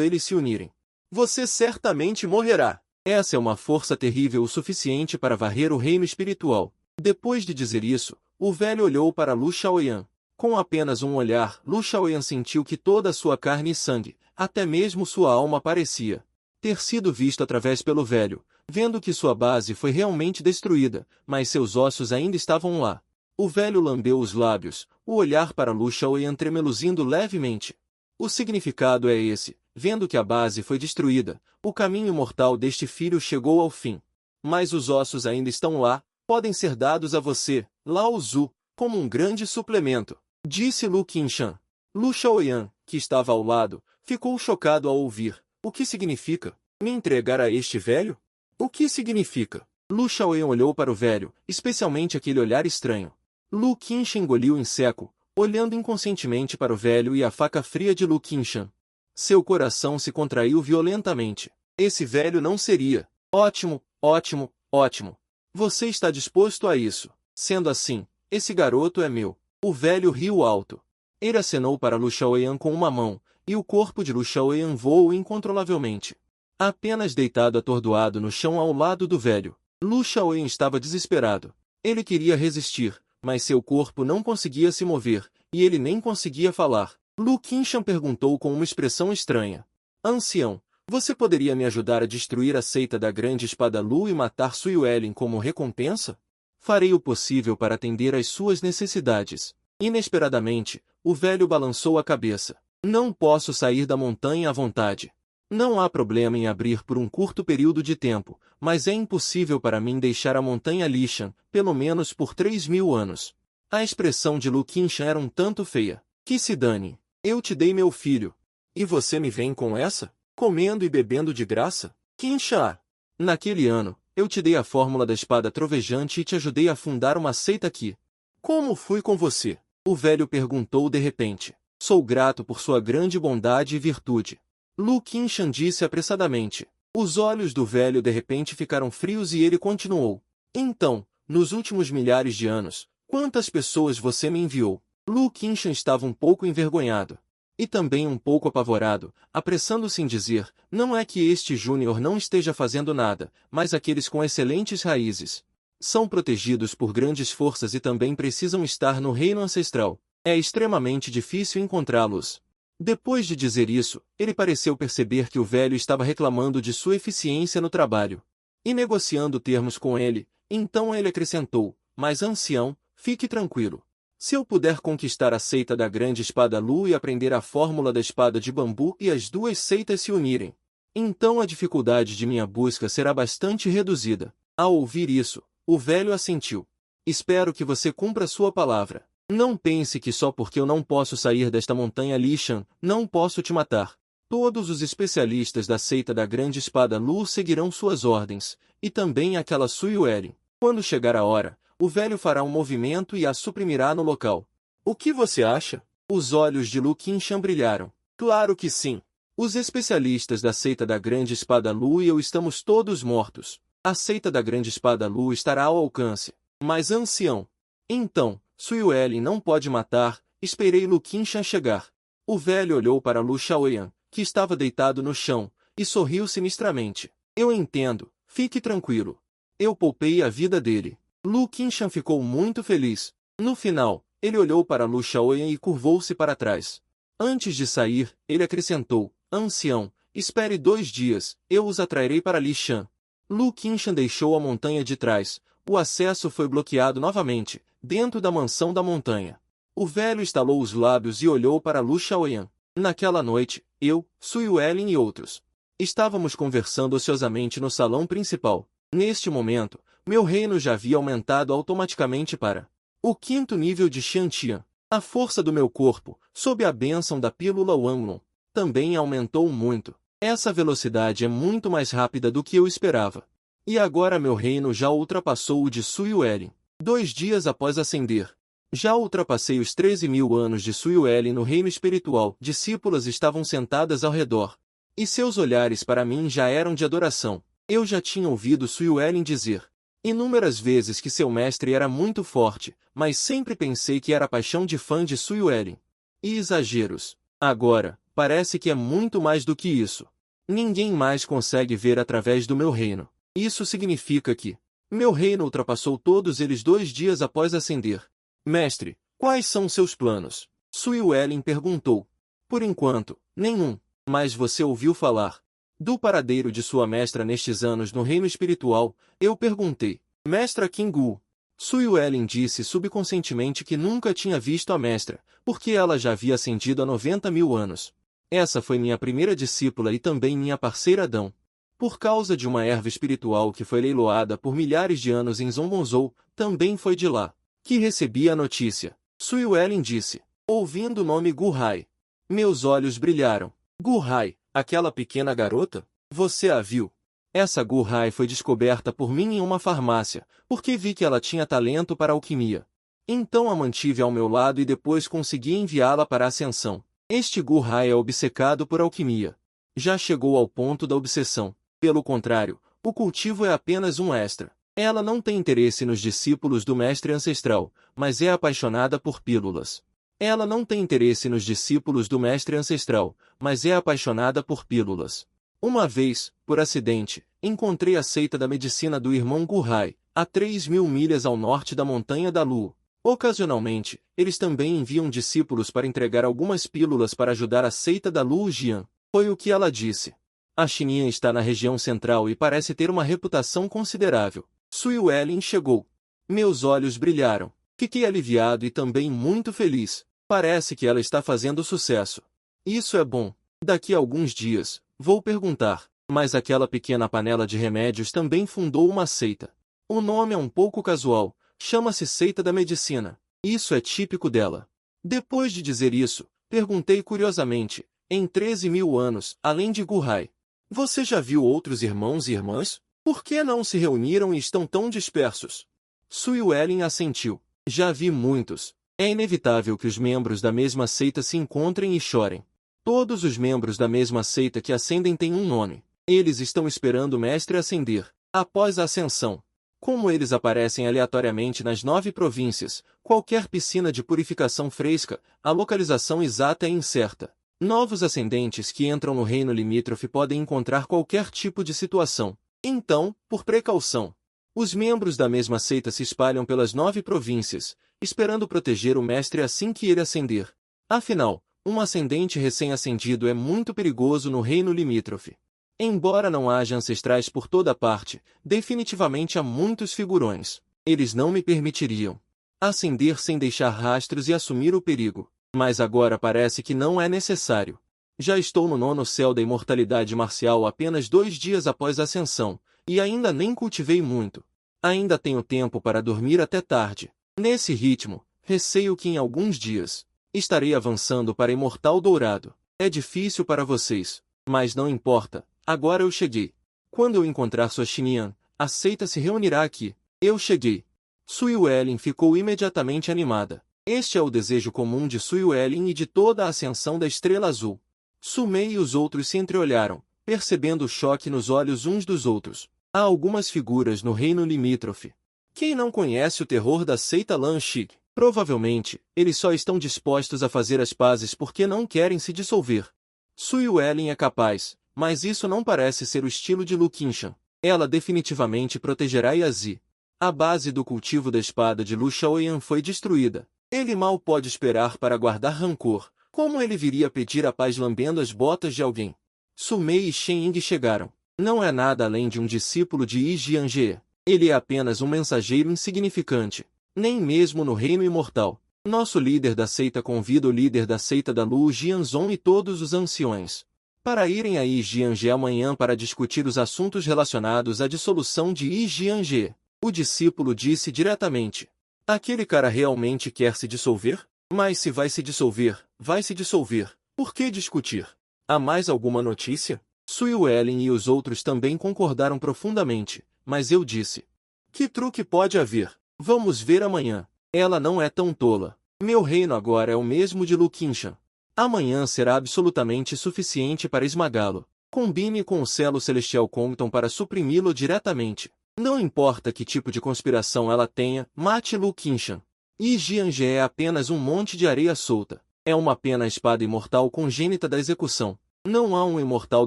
eles se unirem. Você certamente morrerá. Essa é uma força terrível o suficiente para varrer o reino espiritual. Depois de dizer isso, o velho olhou para Lu Shaoyan. Com apenas um olhar, Lu Shaoyan sentiu que toda a sua carne e sangue, até mesmo sua alma parecia ter sido visto através pelo velho, vendo que sua base foi realmente destruída, mas seus ossos ainda estavam lá. O velho lambeu os lábios, o olhar para Lu Shaoyan tremeluzindo levemente. O significado é esse: vendo que a base foi destruída, o caminho mortal deste filho chegou ao fim. Mas os ossos ainda estão lá, podem ser dados a você, Lao Zu, como um grande suplemento, disse Lu Qinshan. Lu Shaoyan, que estava ao lado, ficou chocado ao ouvir. O que significa? Me entregar a este velho? O que significa? Lu Shaoyan olhou para o velho, especialmente aquele olhar estranho. Lu Qinshan engoliu em seco, olhando inconscientemente para o velho e a faca fria de Lu Qinshan. Seu coração se contraiu violentamente. Esse velho não seria. Ótimo, ótimo, ótimo. Você está disposto a isso. Sendo assim, esse garoto é meu. O velho riu alto. Ele acenou para Lu Shaoyan com uma mão, e o corpo de Lu Shaoyan voou incontrolavelmente. Apenas deitado atordoado no chão ao lado do velho, Lu Shaoyan estava desesperado. Ele queria resistir, mas seu corpo não conseguia se mover, e ele nem conseguia falar. Lu Qinshan perguntou com uma expressão estranha. Ancião, você poderia me ajudar a destruir a seita da grande espada Lu e matar Sui Yuelin como recompensa? Farei o possível para atender às suas necessidades. Inesperadamente, o velho balançou a cabeça. Não posso sair da montanha à vontade. Não há problema em abrir por um curto período de tempo, mas é impossível para mim deixar a montanha Lishan, pelo menos por 3.000 anos. A expressão de Lu Qinshan era um tanto feia. Que se dane. Eu te dei meu filho. E você me vem com essa? Comendo e bebendo de graça? Qinshan! Naquele ano, eu te dei a fórmula da espada trovejante e te ajudei a fundar uma seita aqui. Como fui com você? O velho perguntou de repente. Sou grato por sua grande bondade e virtude. Lu Qinshan disse apressadamente. Os olhos do velho de repente ficaram frios e ele continuou. Então, nos últimos milhares de anos, quantas pessoas você me enviou? Lu Qinshan estava um pouco envergonhado. E também um pouco apavorado, apressando-se em dizer, não é que este Júnior não esteja fazendo nada, mas aqueles com excelentes raízes são protegidos por grandes forças e também precisam estar no reino ancestral. É extremamente difícil encontrá-los. Depois de dizer isso, ele pareceu perceber que o velho estava reclamando de sua eficiência no trabalho. E negociando termos com ele, então ele acrescentou, mas ancião, fique tranquilo. Se eu puder conquistar a seita da grande espada Lu e aprender a fórmula da espada de bambu e as duas seitas se unirem, então a dificuldade de minha busca será bastante reduzida. Ao ouvir isso, o velho assentiu. Espero que você cumpra sua palavra. Não pense que só porque eu não posso sair desta montanha Lishan, não posso te matar. Todos os especialistas da seita da grande espada Lu seguirão suas ordens, e também aquela Sui Yuelin. Quando chegar a hora, o velho fará um movimento e a suprimirá no local. O que você acha? Os olhos de Lu Qinshan brilharam. Claro que sim. Os especialistas da seita da grande espada Lu e eu estamos todos mortos. A seita da grande espada Lu estará ao alcance. Mas ancião. Então, Sui Yuelin não pode matar, esperei Lu Qinshan chegar. O velho olhou para Lu Shaoyan, que estava deitado no chão, e sorriu sinistramente. Eu entendo, fique tranquilo. Eu poupei a vida dele. Lu Qinshan ficou muito feliz. No final, ele olhou para Lu Shaoyan e curvou-se para trás. Antes de sair, ele acrescentou, ancião, espere 2 dias, eu os atrairei para Lishan. Lu Qinshan deixou a montanha de trás. O acesso foi bloqueado novamente, dentro da mansão da montanha. O velho estalou os lábios e olhou para Lu Shaoyan. Naquela noite, eu, Sui Yuelin e outros estávamos conversando ociosamente no salão principal. Neste momento, meu reino já havia aumentado automaticamente para o 5º nível de Xiantian. A força do meu corpo, sob a bênção da pílula Wanglong, também aumentou muito. Essa velocidade é muito mais rápida do que eu esperava. E agora meu reino já ultrapassou o de Sui Yuelin. 2 dias após ascender, já ultrapassei os 13.000 anos de Sui Yuelin no reino espiritual. Discípulas estavam sentadas ao redor. E seus olhares para mim já eram de adoração. Eu já tinha ouvido Sui Yuelin dizer inúmeras vezes que seu mestre era muito forte, mas sempre pensei que era paixão de fã de Sui Yuelin. E exageros. Agora, parece que é muito mais do que isso. Ninguém mais consegue ver através do meu reino. Isso significa que meu reino ultrapassou todos eles 2 dias após ascender. Mestre, quais são seus planos? Suiwelin perguntou. Por enquanto, nenhum. Mas você ouviu falar do paradeiro de sua mestra nestes anos no reino espiritual? Eu perguntei. Mestra Kingu. Suiwelin disse subconscientemente que nunca tinha visto a mestra, porque ela já havia ascendido há 90.000 anos. Essa foi minha primeira discípula e também minha parceira Adão. Por causa de uma erva espiritual que foi leiloada por milhares de anos em Zombonzou, também foi de lá que recebi a notícia. Suiwelin disse, ouvindo o nome Guhai. Meus olhos brilharam. Guhai, aquela pequena garota? Você a viu? Essa Guhai foi descoberta por mim em uma farmácia, porque vi que ela tinha talento para alquimia. Então a mantive ao meu lado e depois consegui enviá-la para a ascensão. Este Guhai é obcecado por alquimia. Já chegou ao ponto da obsessão. Pelo contrário, o cultivo é apenas um extra. Ela não tem interesse nos discípulos do mestre ancestral, mas é apaixonada por pílulas. Ela não tem interesse nos discípulos do mestre ancestral, mas é apaixonada por pílulas. Uma vez, por acidente, encontrei a seita da medicina do irmão Guhai, a 3.000 milhas ao norte da Montanha da Lua. Ocasionalmente, eles também enviam discípulos para entregar algumas pílulas para ajudar a seita da Lu Jian. Foi o que ela disse. A Xinyan está na região central e parece ter uma reputação considerável. Suiwelin chegou. Meus olhos brilharam. Fiquei aliviado e também muito feliz. Parece que ela está fazendo sucesso. Isso é bom. Daqui a alguns dias, vou perguntar. Mas aquela pequena panela de remédios também fundou uma seita. O nome é um pouco casual. Chama-se Seita da Medicina. Isso é típico dela. Depois de dizer isso, perguntei curiosamente, em 13.000 anos, além de Guhai, você já viu outros irmãos e irmãs? Por que não se reuniram e estão tão dispersos? Suiwelin assentiu. Já vi muitos. É inevitável que os membros da mesma seita se encontrem e chorem. Todos os membros da mesma seita que ascendem têm um nome. Eles estão esperando o mestre ascender. Após a ascensão, como eles aparecem aleatoriamente nas 9 províncias, qualquer piscina de purificação fresca, a localização exata é incerta. Novos ascendentes que entram no reino limítrofe podem encontrar qualquer tipo de situação. Então, por precaução, os membros da mesma seita se espalham pelas 9 províncias, esperando proteger o mestre assim que ele ascender. Afinal, um ascendente recém-ascendido é muito perigoso no reino limítrofe. Embora não haja ancestrais por toda parte, definitivamente há muitos figurões. Eles não me permitiriam ascender sem deixar rastros e assumir o perigo. Mas agora parece que não é necessário. Já estou no 9º céu da imortalidade marcial apenas 2 dias após a ascensão, e ainda nem cultivei muito. Ainda tenho tempo para dormir até tarde. Nesse ritmo, receio que em alguns dias estarei avançando para Imortal Dourado. É difícil para vocês, mas não importa. Agora eu cheguei. Quando eu encontrar sua Xinyan, a seita se reunirá aqui. Eu cheguei. Suiwelin ficou imediatamente animada. Este é o desejo comum de Suiwelin e de toda a ascensão da Estrela Azul. Sumei e os outros se entreolharam, percebendo o choque nos olhos uns dos outros. Há algumas figuras no reino limítrofe. Quem não conhece o terror da seita Lan Shik? Provavelmente, eles só estão dispostos a fazer as pazes porque não querem se dissolver. Suiwelin é capaz, mas isso não parece ser o estilo de Lu Qinshan. Ela definitivamente protegerá Yazi. A base do cultivo da espada de Lu Shaoyan foi destruída. Ele mal pode esperar para guardar rancor. Como ele viria pedir a paz lambendo as botas de alguém? Sumei e Shen Ying chegaram. Não é nada além de um discípulo de Yi Jianjie. Ele é apenas um mensageiro insignificante. Nem mesmo no reino imortal. Nosso líder da seita convida o líder da seita da Lu Jianzong e todos os anciões para irem a Yi Jianjie amanhã para discutir os assuntos relacionados à dissolução de Yi Jianjie. O discípulo disse diretamente. Aquele cara realmente quer se dissolver? Mas se vai se dissolver, vai se dissolver. Por que discutir? Há mais alguma notícia? Suiwelin e os outros também concordaram profundamente, mas eu disse. Que truque pode haver? Vamos ver amanhã. Ela não é tão tola. Meu reino agora é o mesmo de Lu Qinshan. Amanhã será absolutamente suficiente para esmagá-lo. Combine com o selo celestial Compton para suprimi-lo diretamente. Não importa que tipo de conspiração ela tenha, mate Lu Qinshan. Yi Jianjie é apenas um monte de areia solta. É uma pena a espada imortal congênita da execução. Não há um imortal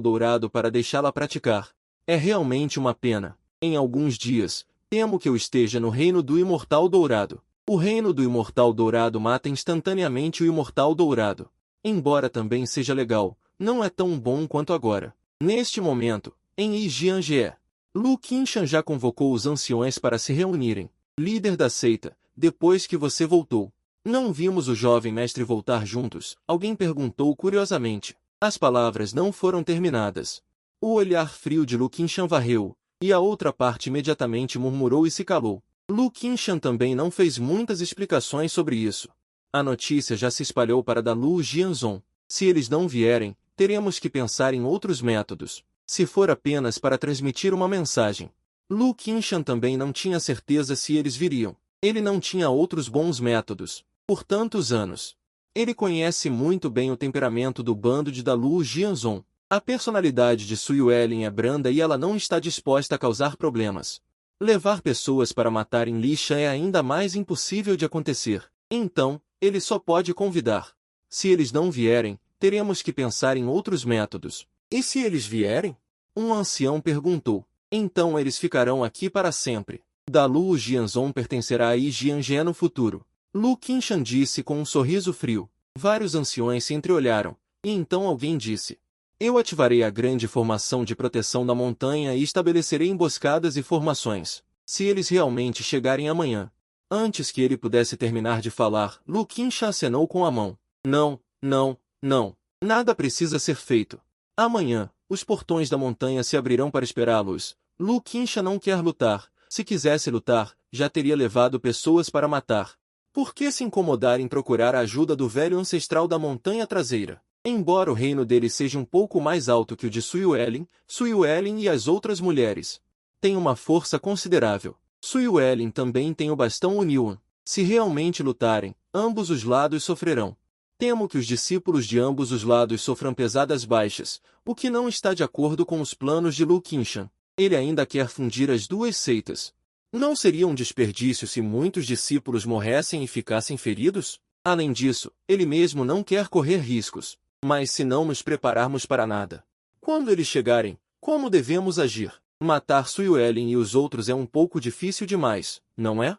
dourado para deixá-la praticar. É realmente uma pena. Em alguns dias, temo que eu esteja no reino do imortal dourado. O reino do imortal dourado mata instantaneamente o imortal dourado. Embora também seja legal, não é tão bom quanto agora. Neste momento, em Yijiangye, Lu Qingshan já convocou os anciões para se reunirem. Líder da seita, depois que você voltou, não vimos o jovem mestre voltar juntos? Alguém perguntou curiosamente. As palavras não foram terminadas. O olhar frio de Lu Qingshan varreu, e a outra parte imediatamente murmurou e se calou. Lu Qingshan também não fez muitas explicações sobre isso. A notícia já se espalhou para da Lu Jianzhong. Se eles não vierem, teremos que pensar em outros métodos. Se for apenas para transmitir uma mensagem. Lu Qingshan também não tinha certeza se eles viriam. Ele não tinha outros bons métodos. Por tantos anos. Ele conhece muito bem o temperamento do bando de da Lu Jianzhong. A personalidade de Sui Yuelin é branda e ela não está disposta a causar problemas. Levar pessoas para matar em lixa é ainda mais impossível de acontecer. Então, ele só pode convidar. Se eles não vierem, teremos que pensar em outros métodos. E se eles vierem? Um ancião perguntou. Então eles ficarão aqui para sempre. Da Lu Jianzhong pertencerá a Yijiangye no futuro. Lu Qingshan disse com um sorriso frio. Vários anciões se entreolharam, e então alguém disse. Eu ativarei a grande formação de proteção da montanha e estabelecerei emboscadas e formações. Se eles realmente chegarem amanhã. Antes que ele pudesse terminar de falar, Lu Qingshan acenou com a mão. Não, não, não. Nada precisa ser feito. Amanhã, os portões da montanha se abrirão para esperá-los. Lu Qingshan não quer lutar. Se quisesse lutar, já teria levado pessoas para matar. Por que se incomodar em procurar a ajuda do velho ancestral da montanha traseira? Embora o reino dele seja um pouco mais alto que o de Sui Yuelin e as outras mulheres, tem uma força considerável. Sui Yuelin também tem o bastão Union. Se realmente lutarem, ambos os lados sofrerão. Temo que os discípulos de ambos os lados sofram pesadas baixas, o que não está de acordo com os planos de Lu Qingshan. Ele ainda quer fundir as duas seitas. Não seria um desperdício se muitos discípulos morressem e ficassem feridos? Além disso, ele mesmo não quer correr riscos. Mas se não nos prepararmos para nada, quando eles chegarem, como devemos agir? Matar Sui Yuelin e os outros é um pouco difícil demais, não é?